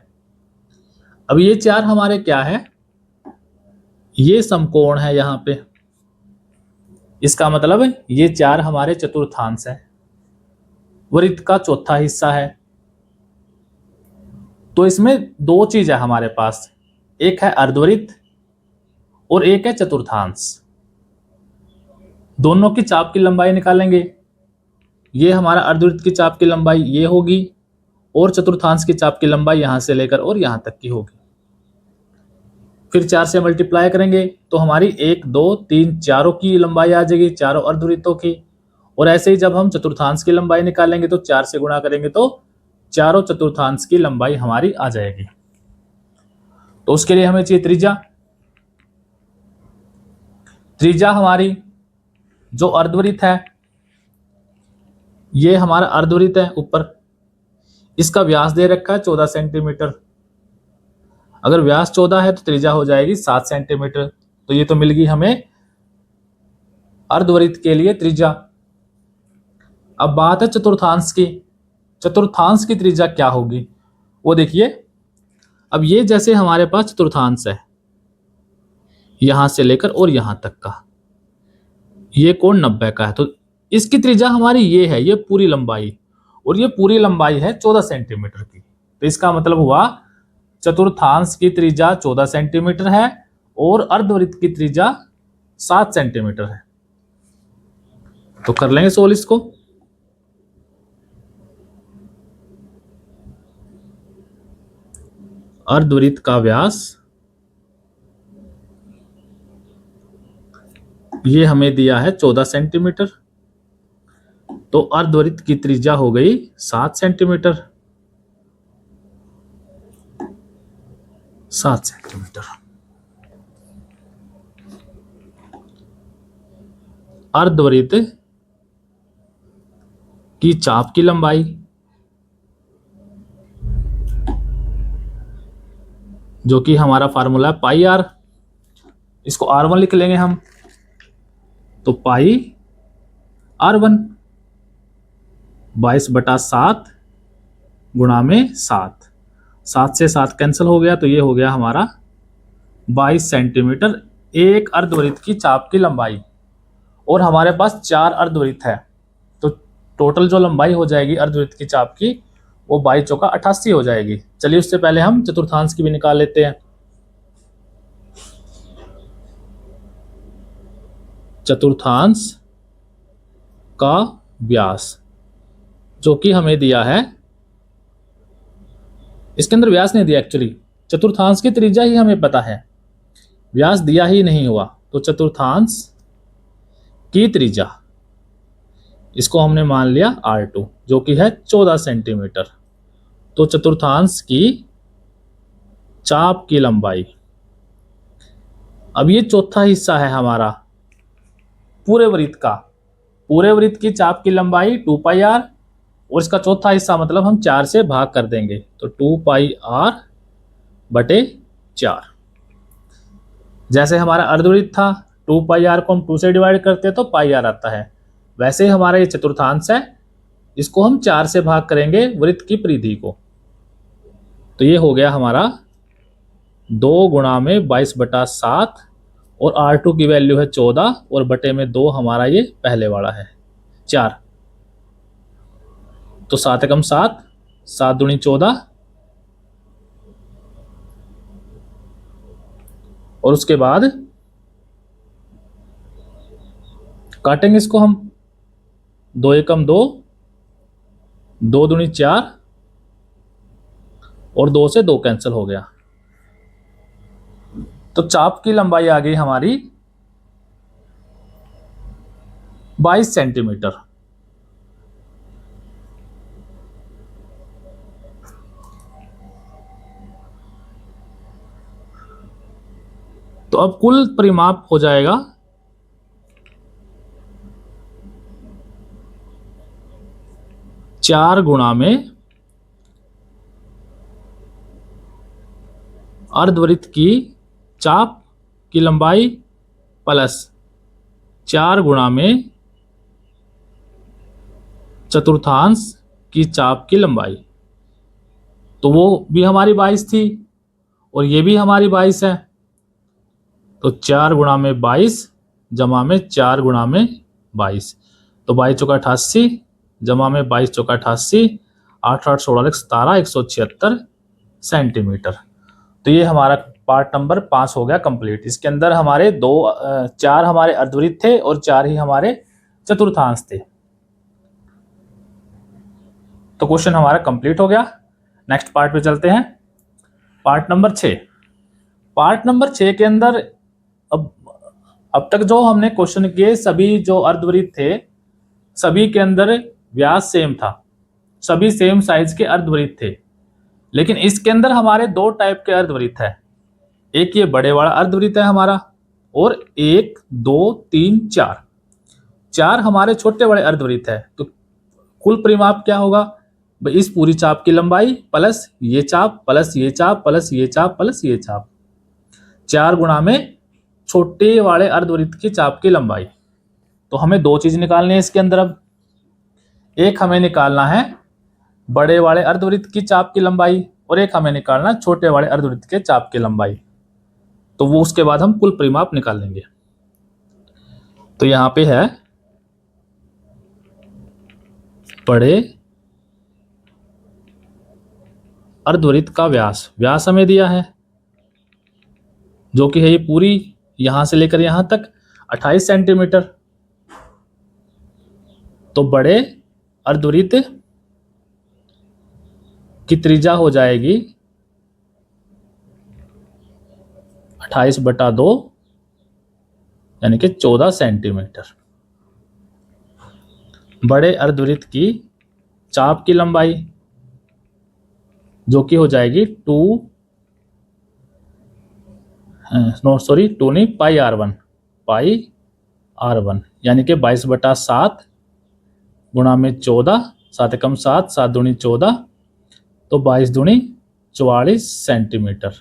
अब ये 4 हमारे क्या है, ये समकोण है यहां पे। इसका मतलब ये 4 हमारे चतुर्थांश है, वृत्त का चौथा हिस्सा है। तो इसमें 2 चीज है हमारे पास, एक है अर्धवृत्त और एक है चतुर्थांश। दोनों की चाप की लंबाई निकालेंगे। ये हमारा अर्धवृत्त की चाप की लंबाई ये होगी और चतुर्थांश की चाप की लंबाई यहां से लेकर और यहां तक की होगी। फिर 4 से मल्टीप्लाई करेंगे तो हमारी 1 2 3 चारों की लंबाई आ जाएगी, चारों अर्धवृत्तों की। और ऐसे ही जब हम चतुर्थांश की लंबाई निकालेंगे तो 4 से गुणा करेंगे तो चारों चतुर्थांश की लंबाई हमारी आ जाएगी। तो उसके लिए हमें चाहिए त्रिज्या। त्रिज्या हमारी जो अर्धवृत्त है, ये हमारा अर्धवृत्त है ऊपर, इसका व्यास दे रखा है 14 सेंटीमीटर। अगर व्यास 14 है तो त्रिज्या हो जाएगी 7 सेंटीमीटर। तो ये तो मिल गई हमें अर्धवृत्त के लिए त्रिज्या। अब बात है चतुर्थांश की। चतुर्थांश की त्रिज्या क्या होगी वो देखिए। अब ये जैसे हमारे पास चतुर्थांश है यहां से लेकर और यहां तक का, ये कोण 90 का है, तो इसकी त्रिज्या हमारी ये है, ये पूरी लंबाई, और ये पूरी लंबाई है 14 सेंटीमीटर की। तो इसका मतलब हुआ चतुर्थांश की त्रिज्या 14 सेंटीमीटर है और अर्धवृत्त की त्रिज्या 7 सेंटीमीटर है। तो कर लेंगे सोल्व इसको। अर्धवृत्त का व्यास ये हमें दिया है 14 सेंटीमीटर, तो अर्धवृत्त की त्रिज्या हो गई 7 सेंटीमीटर। 7 सेंटीमीटर। अर्धवृत्त की चाप की लंबाई, जो कि हमारा फार्मूला है पाई आर, इसको R1 लिख लेंगे हम, तो पाई R1 22/7 गुणा में 7, 7 से 7 कैंसिल हो गया, तो ये हो गया हमारा 22 सेंटीमीटर एक अर्धवृत्त की चाप की लंबाई। और हमारे पास 4 अर्धवृत्त है, तो टोटल जो लंबाई हो जाएगी अर्धवृत्त की चाप की वो 22 चौका 88 हो जाएगी। चलिए उससे पहले हम चतुर्थांश की भी निकाल लेते हैं। चतुर्थांश का व्यास जो कि हमें दिया है, इसके अंदर व्यास नहीं दिया एक्चुअली, चतुर्थांश की त्रिज्या ही हमें पता है, व्यास दिया ही नहीं हुआ। तो चतुर्थांश की त्रिज्या, इसको हमने मान लिया R2 जो कि है 14 सेंटीमीटर। तो चतुर्थांश की चाप की लंबाई, अब ये चौथा हिस्सा है हमारा पूरे वृत्त का, पूरे वृत्त की चाप की लंबाई 2 पाई आर, और इसका चौथा हिस्सा मतलब हम 4 से भाग कर देंगे, तो 2 पाई आर बटे 4। जैसे हमारा अर्धवृत्त था, 2 पाई आर को हम 2 से डिवाइड करते हैं तो पाई आर आता है, वैसे ही हमारा ये चतुर्थांश है, इसको हम 4 से भाग करेंगे वृत्त की परिधि को, तो ये हो गया हमारा 2 गुणा में 22/7, और R2 की वैल्यू है 14 और बटे में 2 हमारा ये पहले वाला है 4, तो 7 एकम 7, 7 दूनी 14, और उसके बाद काटेंगे इसको हम, 2 एकम 2, 2 दूनी 4, और 2 से 2 कैंसिल हो गया, तो चाप की लंबाई आ गई हमारी 22 सेंटीमीटर। तो अब कुल परिमाप हो जाएगा 4 गुणा में अर्धवृत्त की चाप की लंबाई प्लस 4 गुणा में चतुर्थांश की चाप की लंबाई, तो वो भी हमारी 22 थी और ये भी हमारी 22 है, तो 4 गुणा में 22 जमा में 4 गुणा में 22, तो 22 चौका 88 जमा में 22 चौका 88, 8 8 16 17 176 सेंटीमीटर। तो ये हमारा पार्ट नंबर 5 हो गया कंप्लीट। इसके अंदर हमारे 4 हमारे अर्धवृत्त थे और 4 ही हमारे चतुर्थांश थे। तो क्वेश्चन हमारा कंप्लीट हो गया। नेक्स्ट पार्ट पे चलते हैं, पार्ट नंबर 6। पार्ट नंबर 6 के अंदर अब तक जो हमने क्वेश्चन किए, सभी जो अर्धवृत्त थे सभी के अंदर व्यास सेम था, सभी सेम साइज के अर्धवृत्त थे, लेकिन इसके अंदर हमारे 2 टाइप के अर्धवृत्त है। एक ये बड़े वाला अर्धवृत्त है हमारा, और 1 2 3 4 हमारे छोटे बड़े अर्धवृत्त है। तो कुल परिमाप क्या होगा, इस पूरी चाप की लंबाई प्लस ये चाप प्लस ये चाप प्लस ये चाप प्लस ये चाप, 4 गुणा में छोटे वाले अर्धवृत्त की चाप की लंबाई। तो हमें 2 चीज निकालनी है इसके अंदर। अब एक हमें निकालना है बड़े वाले अर्धवृत्त की चाप की लंबाई, और एक हमें निकालना है छोटे वाले अर्धवृत्त के चाप की लंबाई। तो वो उसके बाद हम कुल परिमाप निकाल लेंगे। तो यहां पे है बड़े अर्धवृत्त का व्यास, व्यास हमें दिया है जो कि है ये पूरी यहां से लेकर यहां तक 28 सेंटीमीटर। तो बड़े अर्धवृत्त की त्रिज्या हो जाएगी 28/2 यानी कि 14 सेंटीमीटर। बड़े अर्धवृत्त की चाप की लंबाई जो कि हो जाएगी 2 नो सॉरी 2 नहीं, पाई r1 यानी कि 22/7 गुणा में 14, 7 एकम 7, 7 दूनी 14, तो 22 दूनी 44 सेंटीमीटर।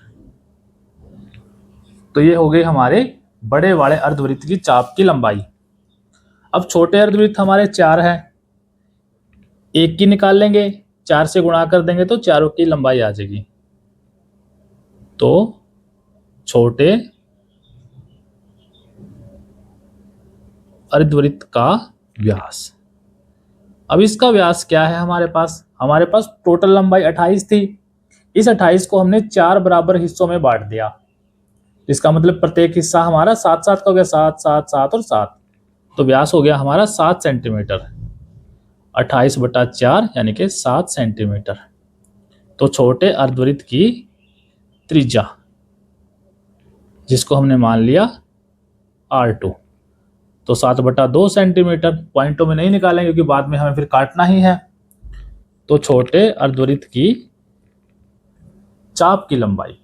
तो ये हो गई हमारे बड़े वाले अर्धवृत्त की चाप की लंबाई। अब छोटे अर्धवृत्त हमारे 4 है, एक की निकाल लेंगे, 4 से गुणा कर देंगे तो चारों की लंबाई आ जाएगी। तो छोटे अर्धवृत्त का व्यास। अब इसका व्यास क्या है हमारे पास टोटल लंबाई 28 थी। इस 28 को हमने 4 बराबर हिस्सों में बांट दिया। इसका मतलब प्रत्येक हिस्सा हमारा 7-7 का हो गया, 7, 7, 7 और 7। तो व्यास हो गया हमारा 7 सेंटीमीटर। 28/4 यानी कि 7 सेंटीमीटर। तो छोटे अर्धवृत्त की त्रिज्या, जिसको हमने मान लिया R2, तो 7/2 सेंटीमीटर। पॉइंटों में नहीं निकालेंगे क्योंकि बाद में हमें फिर काटना ही है। तो छोटे अर्धवृत्त की चाप की लंबाई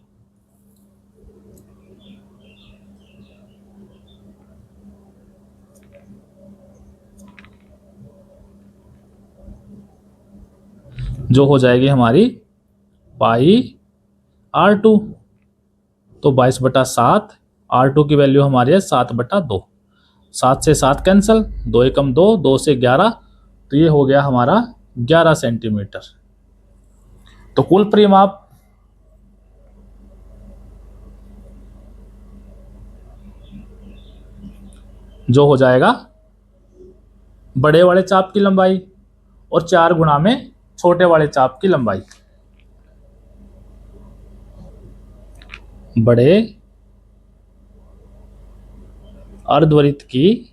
जो हो जाएगी हमारी पाई r2, तो 22/7, R2 की वैल्यू हमारी है 7/2। 7 से 7 कैंसल, 2 एकम 2, 2 से 11, तो ये हो गया हमारा 11 सेंटीमीटर। तो कुल परिमाप जो हो जाएगा बड़े वाले चाप की लंबाई और 4 गुणा में छोटे वाले चाप की लंबाई। बड़े अर्धवृत्त की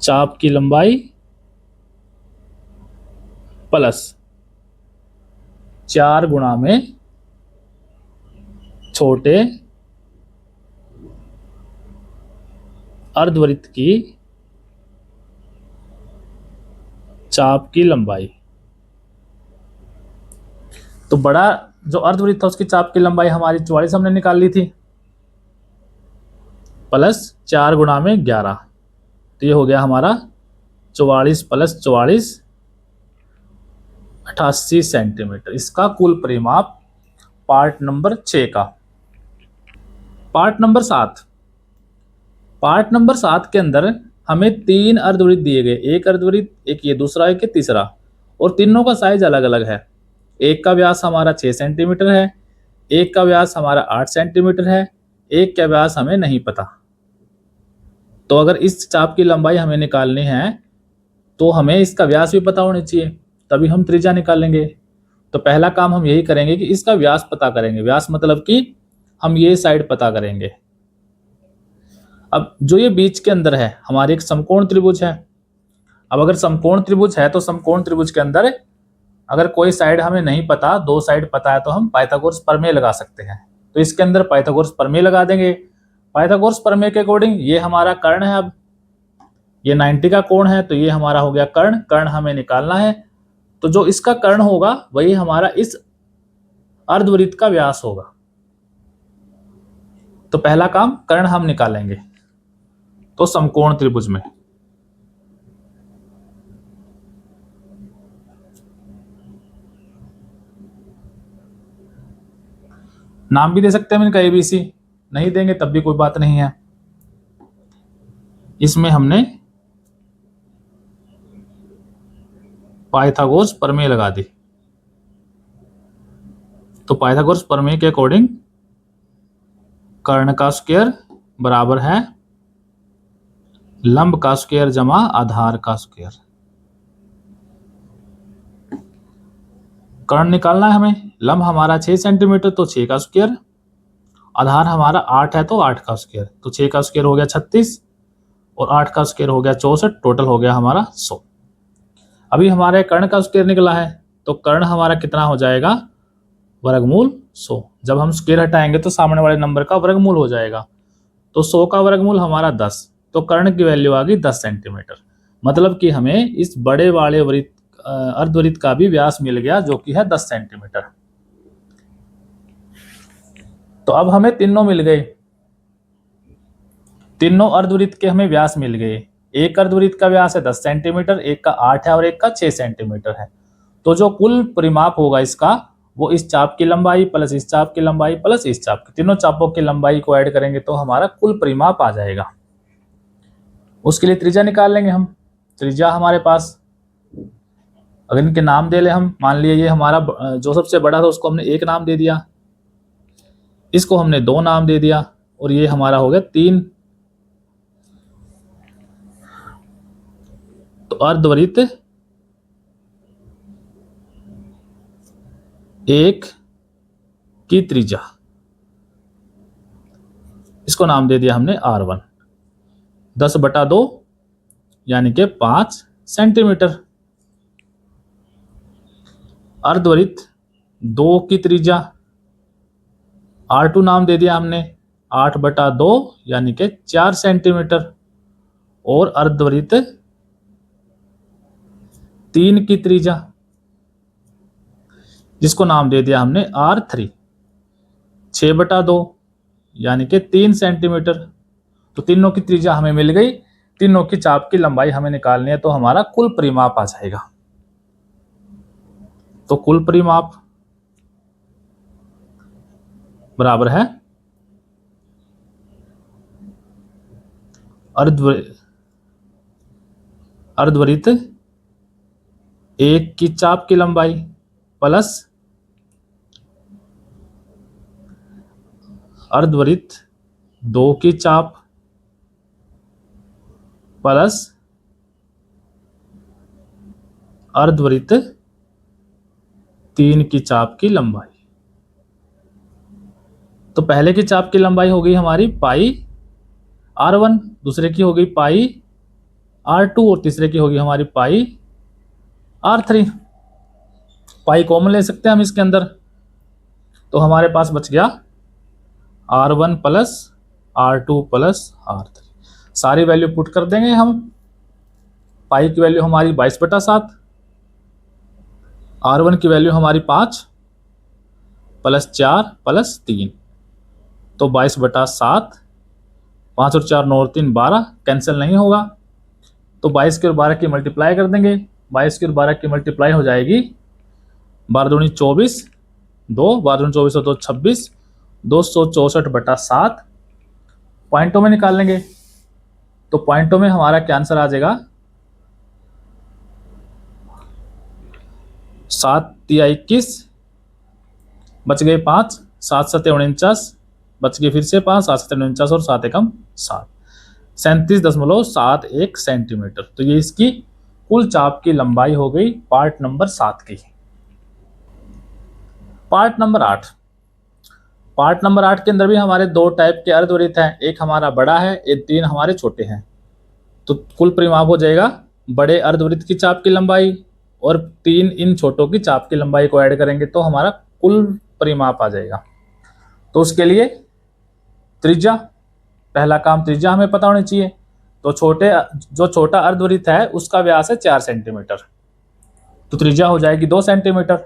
चाप की लंबाई प्लस 4 गुणा में छोटे अर्धवृत्त की चाप की लंबाई। तो बड़ा जो अर्धवृत्त था उसकी चाप की लंबाई हमारी 44 हमने निकाल ली थी, प्लस 4 गुणा में 11, तो ये हो गया हमारा 44 प्लस 44, 88 सेंटीमीटर। इसका कुल परिमाप पार्ट नंबर 6 का। पार्ट नंबर 7 के अंदर हमें 3 अर्धवृत्त दिए गए, एक अर्धवृत्त, एक ये दूसरा, एक ये तीसरा, और तीनों का साइज अलग अलग है। एक का व्यास हमारा 6 सेंटीमीटर है, एक का व्यास हमारा 8 सेंटीमीटर है, एक का व्यास हमें नहीं पता। तो अगर इस चाप की लंबाई हमें निकालनी है तो हमें इसका व्यास भी पता होना चाहिए, तभी हम त्रिज्या निकालेंगे। तो पहला काम हम यही करेंगे कि इसका व्यास पता करेंगे। व्यास मतलब कि हम ये साइड पता करेंगे। अब जो ये बीच के अंदर है हमारी एक समकोण त्रिभुज है। अब अगर समकोण त्रिभुज है तो समकोण त्रिभुज के अंदर अगर कोई साइड हमें नहीं पता, 2 साइड पता है, तो हम पाइथागोरस प्रमेय लगा सकते हैं। तो इसके अंदर पाइथागोरस प्रमेय लगा देंगे। पाइथागोरस प्रमेय के अकॉर्डिंग ये हमारा कर्ण है। अब ये 90 का कोण है, तो ये हमारा हो गया कर्ण। कर्ण हमें निकालना है, तो जो इसका कर्ण होगा वही हमारा इस अर्धवृत्त का व्यास होगा। तो पहला काम कर्ण हम निकालेंगे। तो समकोण त्रिभुज में नाम भी दे सकते हैं इनका ABC, नहीं देंगे तब भी कोई बात नहीं है। इसमें हमने पाइथागोरस प्रमेय लगा दी। तो पाइथागोरस प्रमेय के अकॉर्डिंग कर्ण का स्क्वायर बराबर है लंब का स्क्वायर जमा आधार का स्क्वायर। कर्ण निकालना है हमें। लंब हमारा 6 सेंटीमीटर, तो 6 का स्क्वायर। आधार हमारा 8 है, तो 8 का स्क्वायर। तो 6 का स्क्वायर हो गया 36 और 8 का स्क्वायर हो गया 64, टोटल हो गया हमारा 100। अभी हमारे कर्ण का स्क्वायर निकला है, तो कर्ण हमारा कितना हो जाएगा, वर्गमूल 100। जब हम स्क्वायर हटाएंगे तो सामने वाले नंबर का वर्गमूल हो जाएगा। तो 100 का वर्गमूल हमारा 10, तो कर्ण की वैल्यू आ गई 10 सेंटीमीटर। मतलब कि हमें इस बड़े वाले अर्धवृत्त का भी व्यास मिल गया, जो कि है 10 सेंटीमीटर। तो अब हमें तीनों मिल गए, तीनों अर्धवृत्त के हमें व्यास मिल गए। एक अर्धवृत्त का व्यास है 10 सेंटीमीटर, एक का 8 है और एक का 6 सेंटीमीटर है। तो जो कुल परिमाप होगा इसका, वो इस चाप की लंबाई प्लस इस चाप की लंबाई प्लस इस चाप की, तीनों चापों की लंबाई को ऐड करेंगे तो हमारा कुल परिमाप आ जाएगा। उसके लिए त्रिज्या निकाल लेंगे हम। त्रिज्या हमारे पास, अगर इनके नाम दे ले हम, मान लिए ये हमारा जो सबसे बड़ा था उसको हमने 1 नाम दे दिया, इसको हमने 2 नाम दे दिया, और ये हमारा हो गया 3। तो अर्धवृत्त 1 की त्रिज्या, इसको नाम दे दिया हमने R1, 10/2 यानी कि 5 सेंटीमीटर। अर्धवृत्त 2 की त्रिज्या, R2 नाम दे दिया हमने, 8/2 यानी कि 4 सेंटीमीटर। और अर्धवृत्त 3 की त्रिज्या, जिसको नाम दे दिया हमने R3, 6/2 यानी कि 3 सेंटीमीटर। तो तीनों की त्रिज्या हमें मिल गई, तीनों की चाप की लंबाई हमें निकालनी है, तो हमारा कुल परिमाप आ जाएगा। तो कुल परिमाप बराबर है अर्धवृत्त 1 की चाप की लंबाई प्लस अर्धवृत्त 2 की चाप प्लस अर्धवृत्त 3 की चाप की लंबाई। तो पहले की चाप की लंबाई हो गई हमारी पाई R1, दूसरे की हो गई पाई R2 और तीसरे की होगी हमारी पाई R3। पाई कॉमन ले सकते हैं हम इसके अंदर, तो हमारे पास बच गया R1 plus R2 plus R3। सारी वैल्यू पुट कर देंगे हम। पाई की वैल्यू हमारी 22/7, R1 की वैल्यू हमारी 5 प्लस 4 प्लस 3, तो 22/7, 5 और 4 9 और 3 12, कैंसिल नहीं होगा। तो 22 की और 12 की मल्टीप्लाई कर देंगे, 22 की और 12 की मल्टीप्लाई हो जाएगी 12 दूनी 24, 2 12 दूनी 24 और 2 26, 264/7। पॉइंटों में निकाल लेंगे, तो पॉइंटों में हमारा क्या आंसर आ जाएगा, 7 तिया 21, बच गए 5, 7 7 49, बच गए फिर से 5, 7 7 49 और 7 एकम 7, 37.71 सेंटीमीटर। तो ये इसकी कुल चाप की लंबाई हो गई पार्ट नंबर 7 की। पार्ट नंबर 8, पार्ट नंबर 8 के अंदर भी हमारे 2 टाइप के अर्धवृत्त हैं, एक हमारा बड़ा है, एक 3 हमारे छोटे हैं। तो कुल परिमाप हो जाएगा बड़े अर्धवृत्त की चाप की लंबाई और 3 इन छोटों की चाप की लंबाई को ऐड करेंगे तो हमारा कुल परिमाप आ जाएगा। तो उसके लिए त्रिज्या, पहला काम त्रिज्या हमें पता होनी चाहिए। तो जो छोटा अर्धवृत्त है उसका व्यास है 4 सेंटीमीटर, तो त्रिज्या हो जाएगी 2 सेंटीमीटर।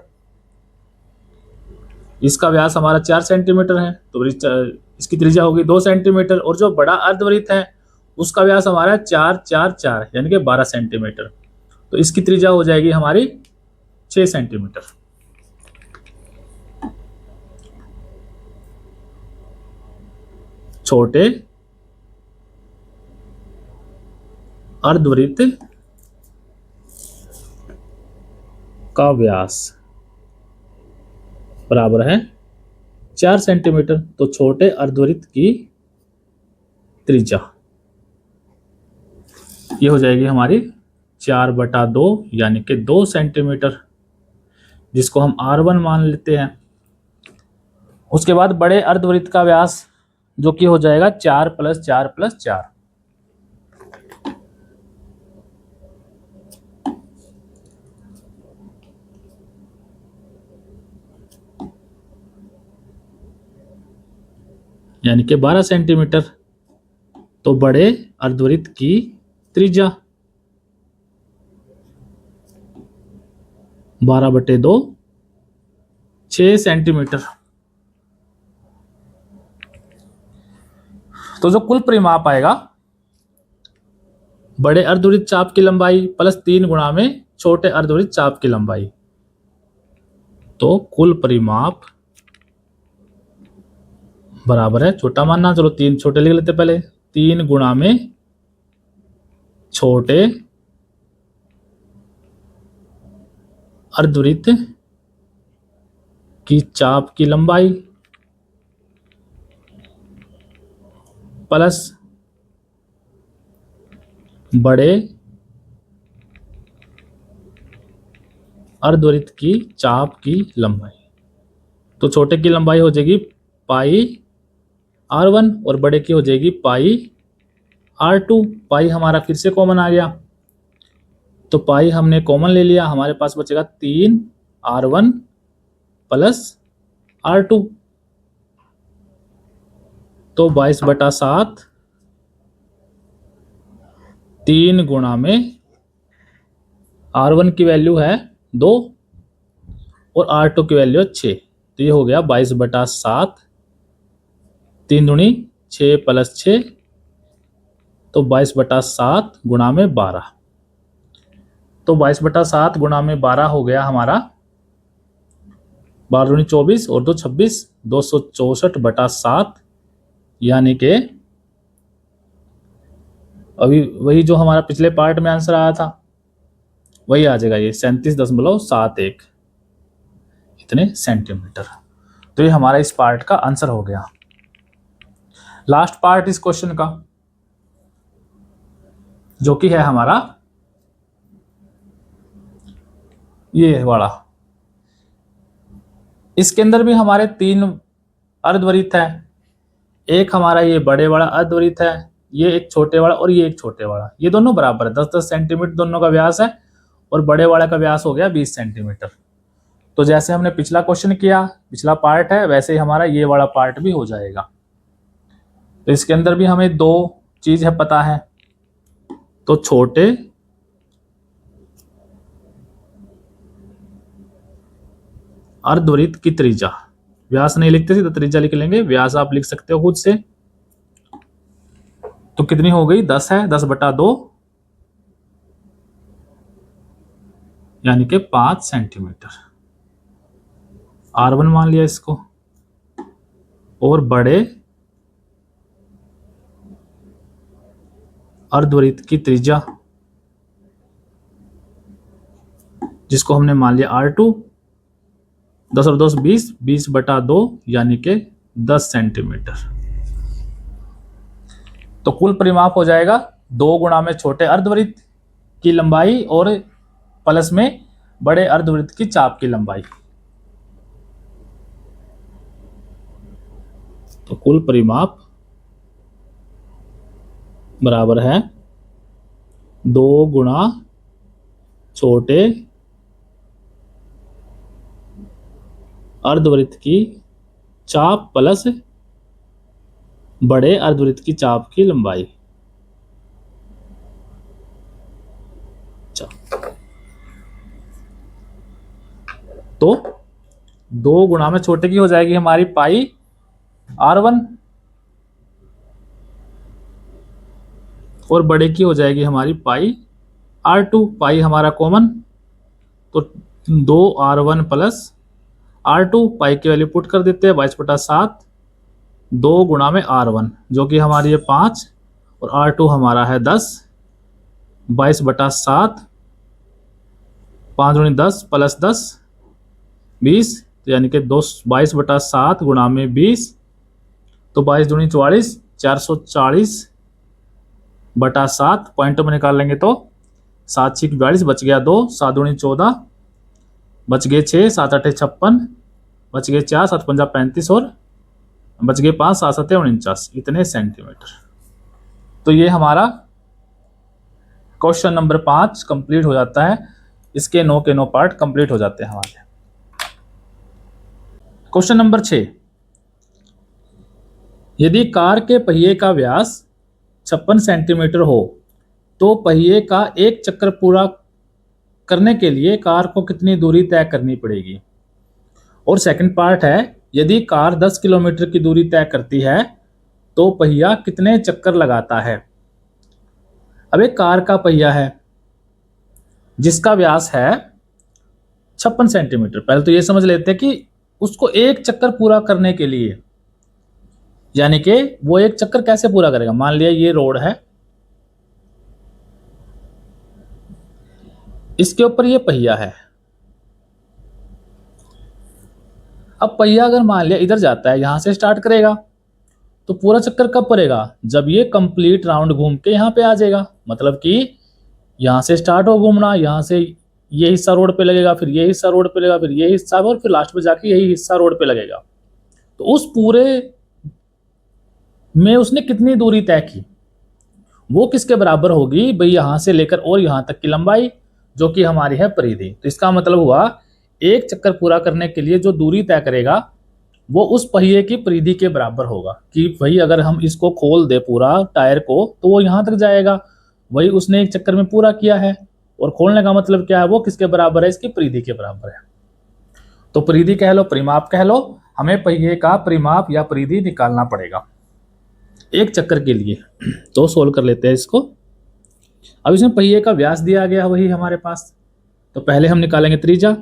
इसका व्यास हमारा 4 सेंटीमीटर है, तो इसकी त्रिज्या होगी 2 सेंटीमीटर। और जो बड़ा अर्धवृत्त है उसका व्यास हमारा 4 4 4 यानी कि 12 सेंटीमीटर, तो इसकी त्रिज्या हो जाएगी हमारी 6 सेंटीमीटर। छोटे अर्धवृत्त का व्यास बराबर है 4 सेंटीमीटर, तो छोटे अर्धवृत्त की त्रिज्या ये हो जाएगी हमारी 4/2 यानी कि 2 सेंटीमीटर, जिसको हम R1 मान लेते हैं। उसके बाद बड़े अर्धवृत्त का व्यास जो कि हो जाएगा 4 + 4 + 4, यानी कि 12 सेंटीमीटर। तो बड़े अर्धवृत्त की त्रिज्या 12/2 6 सेंटीमीटर। तो जो कुल परिमाप आएगा बड़े अर्धवृत्त चाप की लंबाई प्लस 3 गुणा में छोटे अर्धवृत्त चाप की लंबाई, तो कुल परिमाप बराबर है, छोटा मानना, चलो 3 छोटे लिख लेते पहले, 3 गुणा में छोटे अर्धवृत्त की चाप की लंबाई प्लस बड़े अर्धवृत्त की चाप की लंबाई। तो छोटे की लंबाई हो जाएगी पाई r1 और बड़े की हो जाएगी पाई r2। पाई हमारा फिर से कॉमन आ गया, तो पाई हमने कॉमन ले लिया, हमारे पास बचेगा 3r1 प्लस r2, तो 22/7 3 गुणा में r1 की वैल्यू है 2 और r2 की वैल्यू है 6, तो ये हो गया 22/7, 3 दूनी 6 प्लस 6, तो 22/7 गुणा में 12, तो 22/7 गुणा में 12 हो गया हमारा 12 दूनी 24 और 2 26, 264/7, यानी कि अभी वही जो हमारा पिछले पार्ट में आंसर आया था वही आ जाएगा, ये 37.71 इतने सेंटीमीटर। तो ये हमारा इस पार्ट का आंसर हो गया। लास्ट पार्ट इस क्वेश्चन का जो कि है हमारा ये वाला, इसके अंदर भी हमारे 3 अर्धवृत्त है, एक हमारा ये बड़े वाला अर्धवृत्त है, ये एक छोटे वाला और ये एक छोटे वाला, ये दोनों बराबर है, 10-10 सेंटीमीटर दोनों का व्यास है और बड़े वाले का व्यास हो गया 20 सेंटीमीटर। तो जैसे हमने पिछला क्वेश्चन किया, पिछला पार्ट है, वैसे ही हमारा ये वाला पार्ट भी हो जाएगा। तो इसके अंदर भी हमें 2 चीज है पता है, तो छोटे अर्धवृत्त की त्रिज्या, व्यास नहीं लिखते थे तो त्रिज्या लिख लेंगे, व्यास आप लिख सकते हो खुद से, तो कितनी हो गई 10 है, 10/2 यानी कि 5 सेंटीमीटर, r1 मान लिया इसको, और बड़े अर्धवृत्त की त्रिज्या जिसको हमने मान लिया r2, 10 और 10 20, 20/2 यानी कि 10 सेंटीमीटर। तो कुल परिमाप हो जाएगा 2 गुणा में छोटे अर्धवृत्त की लंबाई और प्लस में बड़े अर्धवृत्त की चाप की लंबाई, तो कुल परिमाप बराबर है 2 गुणा छोटे अर्धवृत्त की चाप प्लस बड़े अर्धवृत्त की चाप की लंबाई। तो 2 गुणा में छोटे की हो जाएगी हमारी पाई r1 और बड़े की हो जाएगी हमारी पाई r2, पाई हमारा कॉमन, तो 2r1 प्लस r2, पाई की वैल्यू पुट कर देते हैं 22/7, 2 गुणा में r1 जो कि हमारी है 5 और r2 हमारा है 10, 22/7, 5 दूनी 10 प्लस 10 20, तो यानी कि 22/7 गुणा में 20, तो 22 दूनी 44, 440/7, पॉइंट में निकाल लेंगे तो 7×6 42, बच गया 2, 7 दूनी 14, बच गए 6, 7 8 56, बच गए 4, 7 5 35 और बच गए 5, 7 7 49, इतने सेंटीमीटर। तो ये हमारा क्वेश्चन नंबर 5 कंप्लीट हो जाता है, इसके 9 के 9 पार्ट कंप्लीट हो जाते हैं हमारे। क्वेश्चन नंबर 6, यदि कार के पहिए का व्यास 56 सेंटीमीटर हो तो पहिए का एक चक्कर पूरा करने के लिए कार को कितनी दूरी तय करनी पड़ेगी। और सेकंड पार्ट है, यदि कार 10 किलोमीटर की दूरी तय करती है तो पहिया कितने चक्कर लगाता है। अब एक कार का पहिया है जिसका व्यास है 56 सेंटीमीटर। पहले तो ये समझ लेते हैं कि उसको एक चक्कर पूरा करने के लिए, यानी कि वो एक चक्कर कैसे पूरा करेगा। मान लिया ये रोड है, इसके ऊपर ये पहिया है। अब पहिया अगर मान लिया इधर जाता है, यहां से स्टार्ट करेगा, तो पूरा चक्कर कब पड़ेगा, जब ये कंप्लीट राउंड घूम के यहाँ पे आ जाएगा। मतलब कि यहाँ से स्टार्ट हो घूमना, यहाँ से ये हिस्सा रोड पे लगेगा, फिर ये हिस्सा रोड पे लगेगा, फिर ये हिस्सा, और फिर लास्ट में जाके यही हिस्सा रोड पे लगेगा। तो उस पूरे में उसने कितनी दूरी तय की, वो किसके बराबर होगी भाई, यहां से लेकर और यहां तक की लंबाई, जो कि हमारी है परिधि। तो इसका मतलब हुआ एक चक्कर पूरा करने के लिए जो दूरी तय करेगा वो उस पहिए की परिधि के बराबर होगा। कि भाई अगर हम इसको खोल दे पूरा टायर को तो वो यहां तक जाएगा, वही उसने एक चक्कर में पूरा किया है। और खोलने का मतलब क्या है, वो किसके बराबर है, इसकी परिधि के बराबर है। तो परिधि कह लो, परिमाप कह लो, हमें पहिए का परिमाप या परिधि निकालना पड़ेगा एक चक्कर के लिए। तो सोल्व कर लेते हैं इसको। अब इसमें पहिए का व्यास दिया गया वही हमारे पास, तो पहले हम निकालेंगे त्रिज्या।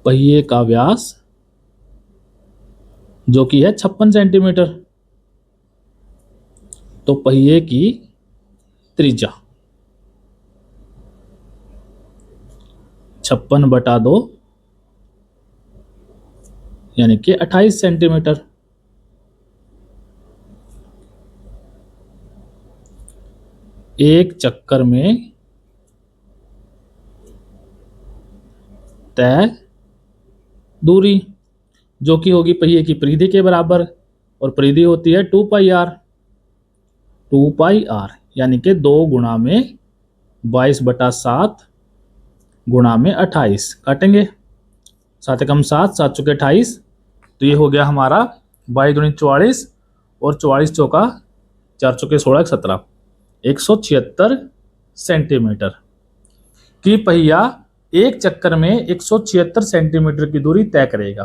पहिए का व्यास जो कि है 56 सेंटीमीटर, तो पहिए की त्रिज्या 56/2 यानी कि 28 सेंटीमीटर। एक चक्कर में तय दूरी जो कि होगी पहिए की परिधि के बराबर, और परिधि होती है 2πr। 2πr यानी कि 2 गुणा में 22/7 गुणा में 28, काटेंगे 7 एकम 7, 7 चौके 28, तो ये हो गया हमारा 22 दूनी 44 और 44 चौका 4 चौके 16 17, 176 सेंटीमीटर की पहिया एक चक्कर में 176 सेंटीमीटर की दूरी तय करेगा।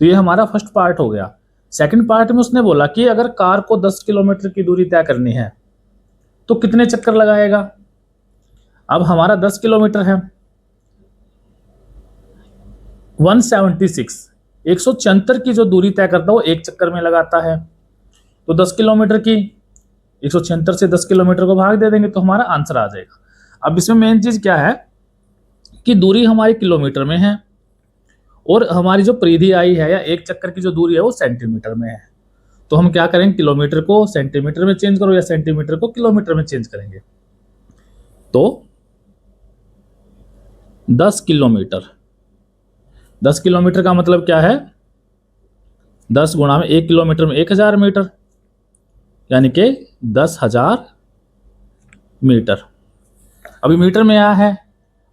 तो ये हमारा फर्स्ट पार्ट हो गया। सेकंड पार्ट में उसने बोला कि अगर कार को 10 किलोमीटर की दूरी तय करनी है तो कितने चक्कर लगाएगा। अब हमारा 10 किलोमीटर है, 176 की जो दूरी तय करता है वो एक चक्कर में लगाता है। तो 10 किलोमीटर की 176 से 10 किलोमीटर को भाग दे देंगे तो हमारा आंसर आ जाएगा। अब इसमें मेन चीज क्या है कि दूरी हमारी किलोमीटर में है, और हमारी जो परिधि आई है या एक चक्कर की जो दूरी है वो सेंटीमीटर में है। तो हम क्या करेंगे, किलोमीटर को सेंटीमीटर में चेंज करो या सेंटीमीटर को किलोमीटर में चेंज करेंगे। तो 10 किलोमीटर, 10 किलोमीटर का मतलब क्या है, 10 गुणा में 1 किलोमीटर में 1000 मीटर, यानी कि 10,000 मीटर। अभी मीटर में आया है,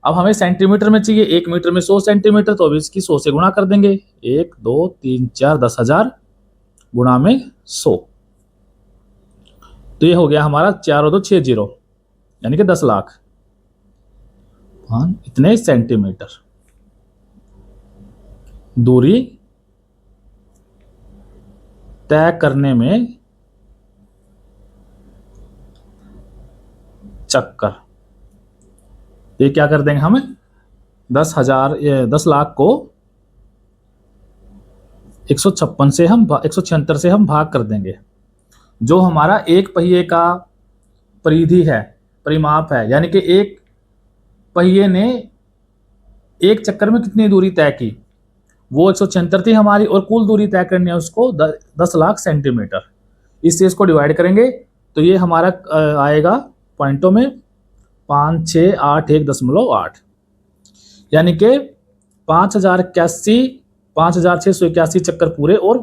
अब हमें सेंटीमीटर में चाहिए। 1 मीटर में 100 सेंटीमीटर, तो अभी इसकी 100 से गुणा कर देंगे। 1 2 3 4 10,000 गुणा में 100, तो ये हो गया हमारा 4 और 2 6 0, यानी कि 10 लाख। इतने सेंटीमीटर दूरी तय करने में चक्कर। ये क्या कर देंगे हम, 10 लाख को 156 से हम 176 से हम भाग कर देंगे। जो हमारा एक पहिए का परिधि है, परिमाप है, यानी कि एक पहिए ने एक चक्कर में कितनी दूरी तय की, वो 176 थी हमारी, और कुल दूरी तय करनी है उसको 10 लाख सेंटीमीटर। इससे इसको डिवाइड करेंगे तो ये हमारा आएगा पॉइंटों में 5681.8, यानी कि 5681 चक्कर पूरे और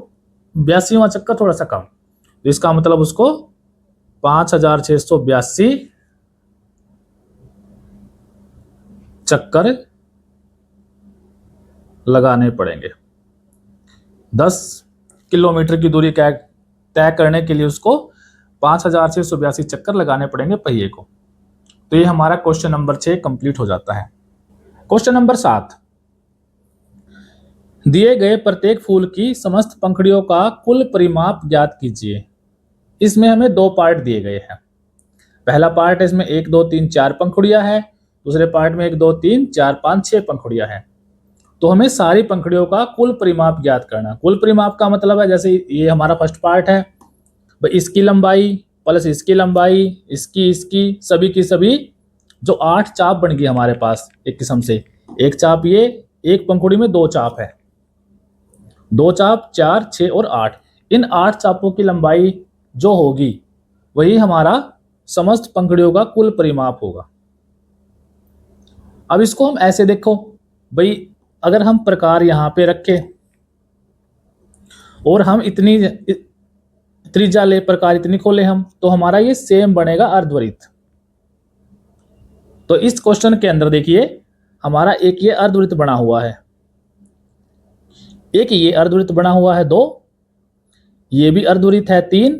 82वां चक्कर थोड़ा सा कम। तो इसका मतलब उसको 5682 चक्कर लगाने पड़ेंगे। 10 किलोमीटर की दूरी तय करने के लिए उसको 5682 चक्कर लगाने पड़ेंगे पहिए को। तो ये हमारा क्वेश्चन नंबर 6 कंप्लीट हो जाता है। क्वेश्चन नंबर 7, दिए गए प्रत्येक फूल की समस्त पंखुड़ियों का कुल परिमाप ज्ञात कीजिए। इसमें हमें दो पार्ट दिए गए हैं। पहला पार्ट इसमें 1 2 3 4 पंखुड़ियां हैं, दूसरे पार्ट में 1 2 3 4 5 6 पंखुड़ियां हैं। तो हमें सारी पंखुड़ियों का कुल परिमाप ज्ञात करना। कुल परिमाप का मतलब है, जैसे ये हमारा फर्स्ट पार्ट है, भाई इसकी लंबाई प्लस इसकी लंबाई, इसकी सभी की सभी, जो 8 चाप बन गई हमारे पास एक किस्म से। एक चाप ये, एक पंखुड़ी में 2 चाप है, 2 चाप 4 6 और 8। इन 8 चापों की लंबाई जो होगी वही हमारा समस्त पंखुड़ियों का कुल परिमाप होगा। अब इसको हम ऐसे देखो, भाई अगर हम प्रकार यहां पे रखें और हम इतनी त्रिज्या ले, प्रकार इतनी खोले हम, तो हमारा ये सेम बनेगा अर्धवृत्त। तो इस क्वेश्चन के अंदर देखिए हमारा एक ये अर्धवृत्त बना हुआ है, एक ये अर्धवृत्त बना हुआ है 2, ये भी अर्धवृत्त है 3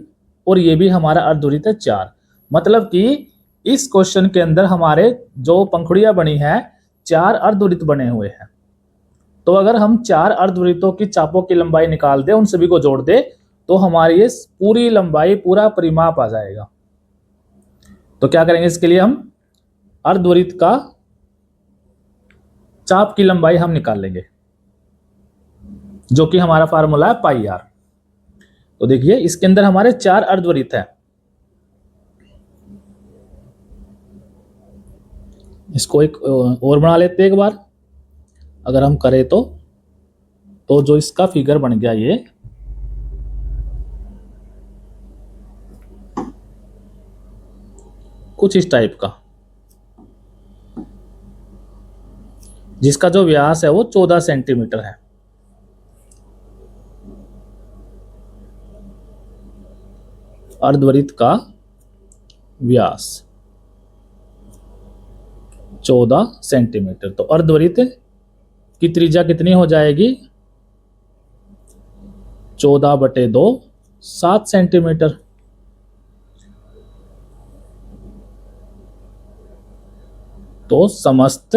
और ये भी हमारा अर्धवृत्त है 4। मतलब कि इस क्वेश्चन के अंदर हमारे जो पंखुड़ियां बनी है 4 अर्धवृत्त बने हुए हैं। तो अगर हम 4 अर्धवृत्तों की चापों की लंबाई निकाल दें, उन सभी को जोड़ दे, तो हमारी ये पूरी लंबाई, पूरा परिमाप आ जाएगा। तो क्या करेंगे, इसके लिए हम अर्धवृत्त का चाप की लंबाई हम निकाल लेंगे, जो कि हमारा फार्मूला है पाई आर। तो देखिए इसके अंदर हमारे 4 अर्धवृत्त है। इसको एक और बना लेते हैं एक बार, अगर हम करें तो जो इसका फिगर बन गया ये कुछ इस टाइप का, जिसका जो व्यास है वो 14 सेंटीमीटर है। अर्धवृत्त का व्यास 14 सेंटीमीटर। तो अर्धवृत्त की त्रिज्या कितनी हो जाएगी, 14/2 7 सेंटीमीटर। तो समस्त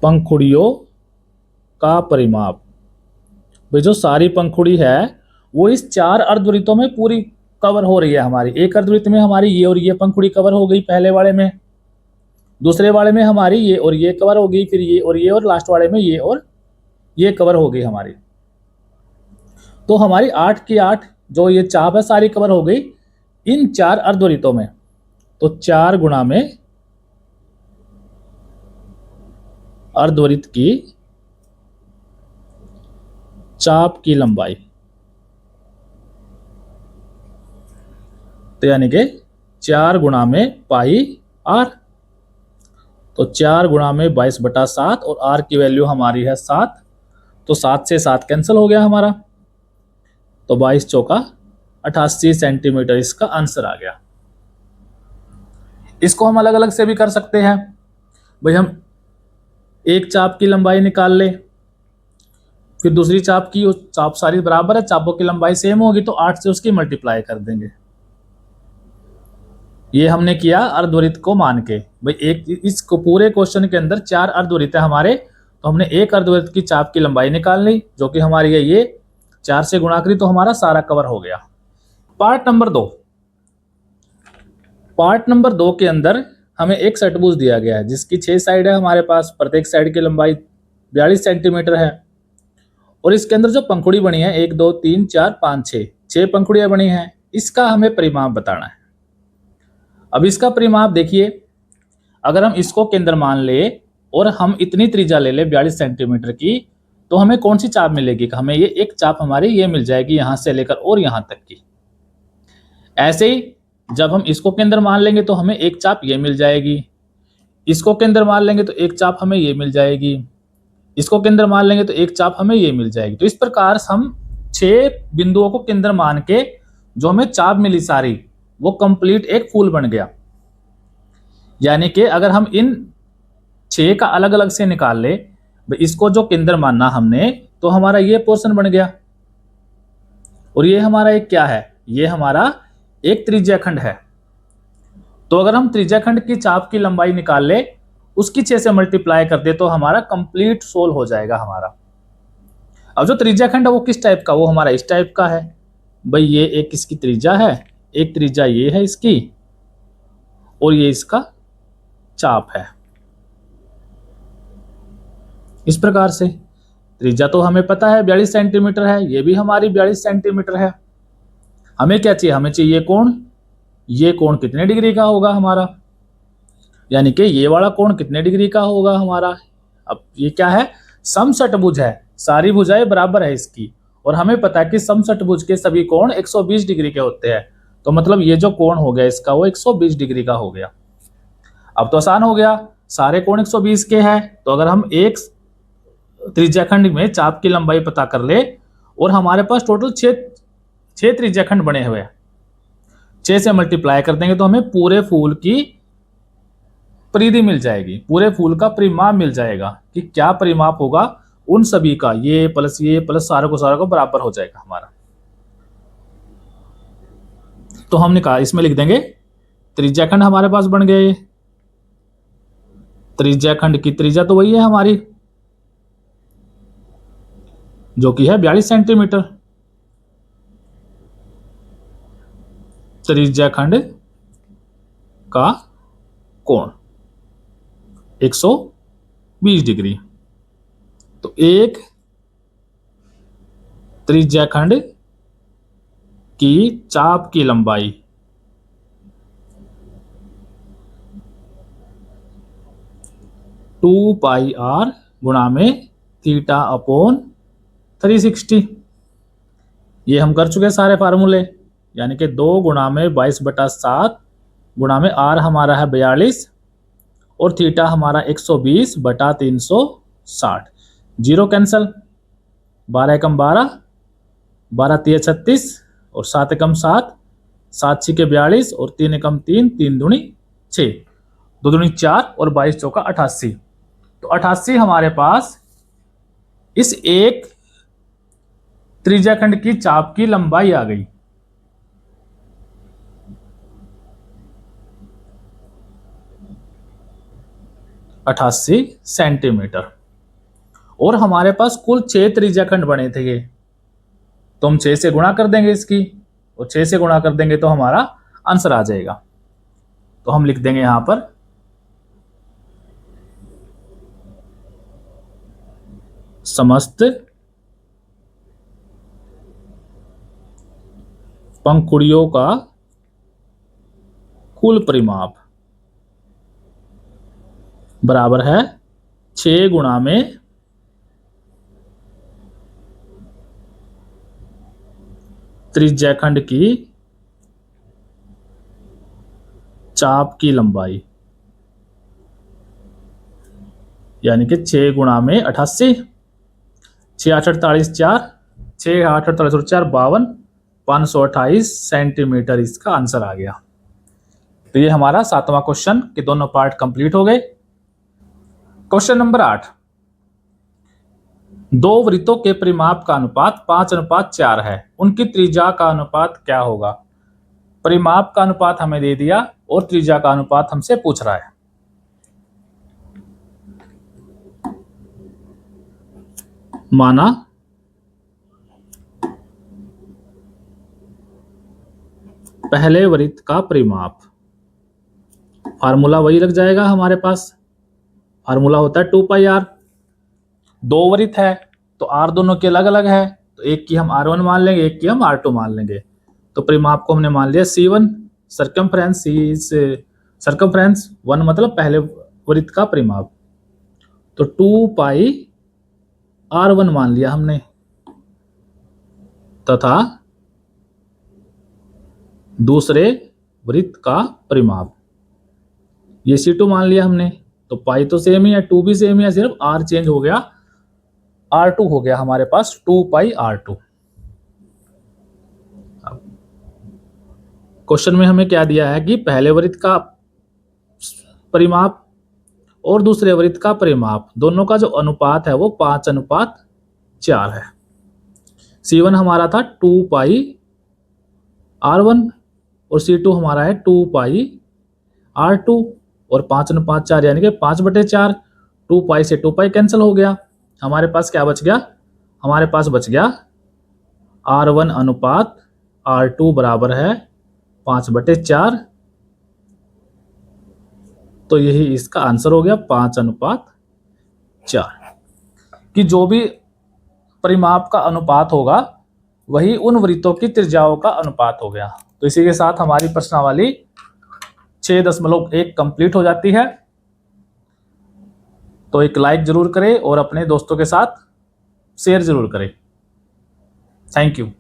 पंखुड़ियों का परिमाप, भाई जो सारी पंखुड़ी है वो इस 4 अर्धवृत्तों में पूरी कवर हो रही है हमारी। एक अर्धवृत्त में हमारी ये और ये पंखुड़ी कवर हो गई पहले वाले में, दूसरे वाले में हमारी ये और ये कवर हो गई, फिर ये और लास्ट वाले में ये और ये कवर हो गई हमारी। तो हमारी 8 की 8 जो ये चाप है सारी कवर हो गई इन 4 अर्धवृत्तों में। तो 4 गुणा में अर्धवृत्त की चाप की लंबाई, तो यानी कि 4 गुणा में पाई आर। तो 4 गुणा में 22/7 और आर की वैल्यू हमारी है 7। तो 7 से 7 कैंसिल हो गया हमारा, तो 22 चौका 88 सेंटीमीटर इसका आंसर आ गया। इसको हम अलग अलग से भी कर सकते हैं, भाई हम एक चाप की लंबाई निकाल ले, फिर दूसरी चाप की, चाप सारी बराबर है, चापों की लंबाई सेम होगी तो 8 से उसकी मल्टीप्लाई कर देंगे। ये हमने किया अर्धवृत्त को मान के। भाई एक इसको पूरे क्वेश्चन के अंदर 4 अर्धवृत्त है हमारे, तो हमने एक अर्धवृत्त की चाप की लंबाई निकाल ली, जो कि हमारी है ये 4 से गुणा करी तो हमारा सारा कवर हो गया। पार्ट नंबर 2, पार्ट नंबर 2 के अंदर हमें एक षटभुज दिया गया है जिसकी 6 साइड है हमारे पास, प्रत्येक साइड की लंबाई 42 सेंटीमीटर है। और इसके अंदर जो पंखुड़ी बनी है 1 2 3 4 5 6 पंखुड़ियां बनी हैं, इसका हमें परिमाप बताना है। अब इसका परिमाप देखिए, अगर हम इसको केंद्र मान ले और हम इतनी त्रिज्या ले ले 42 सेंटीमीटर की, तो हमें कौन सी चाप मिलेगी, हमें ये एक चाप हमारी ये मिल जाएगी यहां से लेकर और यहां तक की। ऐसे ही जब हम इसको केंद्र मान लेंगे तो हमें एक चाप ये मिल जाएगी, इसको केंद्र मान लेंगे तो एक चाप हमें ये मिल जाएगी, इसको केंद्र मान लेंगे तो एक चाप हमें ये मिल जाएगी। तो इस प्रकार हम 6 बिंदुओं को केंद्र मान के जो हमें चाप मिली सारी, वो कंप्लीट एक फूल बन गया। यानी कि अगर हम इन 6 का अलग अलग से निकाल ले, इसको जो केंद्र मानना हमने, तो हमारा ये पोर्शन बन गया। और ये हमारा एक क्या है, ये हमारा एक त्रिज्याखंड है। तो अगर हम त्रिज्याखंड की चाप की लंबाई निकाल ले उसकी 6 से मल्टीप्लाई कर दे तो हमारा कंप्लीट सोल्व हो जाएगा हमारा। अब जो त्रिज्या खंड है वो किस टाइप का, वो हमारा इस टाइप का है भाई। ये एक इसकी त्रिज्या है, एक त्रिज्या ये है इसकी, और ये इसका चाप है। इस प्रकार से त्रिज्या तो हमें पता है 42 सेंटीमीटर है, ये भी हमारी 42 सेंटीमीटर है। हमें क्या चाहिए, हमें चाहिए कोण। ये कोण कितने डिग्री का होगा हमारा, यानी कि ये वाला कोण कितने डिग्री का होगा हमारा। अब ये क्या है, समषटभुज है, सारी भुजाएं बराबर है इसकी, और हमें पता है कि समषटभुज के सभी कोण 120 डिग्री के होते हैं। तो मतलब ये जो कोण हो गया इसका वो 120 डिग्री का हो गया। अब तो आसान हो गया, सारे कोण 120 के हैं, तो अगर हम एक त्रिज्याखंड में चाप की लंबाई पता कर ले, और हमारे पास टोटल 6 त्रिज्याखंड बने हुए हैं, 6 से मल्टीप्लाई कर देंगे तो हमें पूरे फूल की परिधि मिल जाएगी, पूरे फूल का परिमाप मिल जाएगा कि क्या परिमाप होगा उन सभी का, ये प्लस सारे को बराबर हो जाएगा हमारा। तो हमने कहा इसमें लिख देंगे त्रिज्याखंड हमारे पास बन गए। त्रिज्याखंड की त्रिज्या तो वही है हमारी जो कि है 42 सेंटीमीटर। त्रिज्याखंड का कोण 120 डिग्री। तो एक त्रिज्याखंड की चाप की लंबाई टू पाई आर गुणा में थीटा अपॉन 360। ये हम कर चुके सारे फार्मूले, यानी कि 2 गुणा में 22/7 गुणा में आर हमारा है 42 और थीटा हमारा 120/360। जीरो कैंसल, 12 एकम 12, 12 तिया 36 और 7 एकम 7, 7 6 के 42 और 3 एकम 3, 3 दूनी 6, 2 दूनी 4 और 22 चौका 88। तो 88 हमारे पास इस एक त्रिज्याखंड की चाप की लंबाई आ गई। अठासी सेंटीमीटर। और हमारे पास कुल 6 त्रिज्याखंड बने थे ये, तो हम 6 से गुणा कर देंगे इसकी, और 6 से गुणा कर देंगे तो हमारा आंसर आ जाएगा। तो हम लिख देंगे यहां पर समस्त पंखुड़ियों का कुल परिमाप बराबर है 6 गुणा में त्रिज्याखंड की चाप की लंबाई, यानी कि 6 गुणा में 88, 6 8 48 4, 6 8 48 और 4 52, 528 सेंटीमीटर इसका आंसर आ गया। तो ये हमारा 7वां क्वेश्चन के दोनों पार्ट कंप्लीट हो गए। क्वेश्चन नंबर 8, 2 वृत्तों के परिमाप का अनुपात 5:4 है, उनकी त्रिज्या का अनुपात क्या होगा। परिमाप का अनुपात हमें दे दिया और त्रिज्या का अनुपात हमसे पूछ रहा है। माना पहले वृत्त का परिमाप, फार्मूला वही लग जाएगा हमारे पास, फार्मूला होता है 2 पाई आर। 2 वृत्त है तो आर दोनों के अलग अलग है, तो एक की हम R1 मान लेंगे, एक की हम R2 मान लेंगे। तो परिमाप को हमने मान लिया C1, सर्कमफ्रेंस सर्कमफ्रेंस 1 मतलब पहले वृत्त का परिमाप, तो 2 पाई R1 मान लिया हमने, तथा दूसरे वृत्त का परिमाप ये C2 मान लिया हमने। तो पाई तो सेम ही है, 2 भी सेम ही है, सिर्फ R चेंज हो गया, R2 हो गया हमारे पास 2 पाई R2। क्वेश्चन में हमें क्या दिया है कि पहले वृत्त का परिमाप और दूसरे वृत्त का परिमाप दोनों का जो अनुपात है वो 5:4 है। C1 हमारा था 2 पाई R1 और C2 हमारा है 2 पाई R2, और 5/4 यानी कि 5/4। 2 पाई से 2 पाई कैंसिल हो गया। हमारे पास क्या बच गया? हमारे पास बच गया R1 अनुपात R2 बराबर है 5/4। तो यही इसका आंसर हो गया 5/4, कि जो भी परिमाप का अनुपात होगा वही उन वृत्तों की त्रिज्याओं का अनुपात हो गया। तो इसी के साथ हमारी प्रश्नावली 6.1 कंप्लीट हो जाती है। तो एक लाइक जरूर करें और अपने दोस्तों के साथ शेयर जरूर करें। Thank you.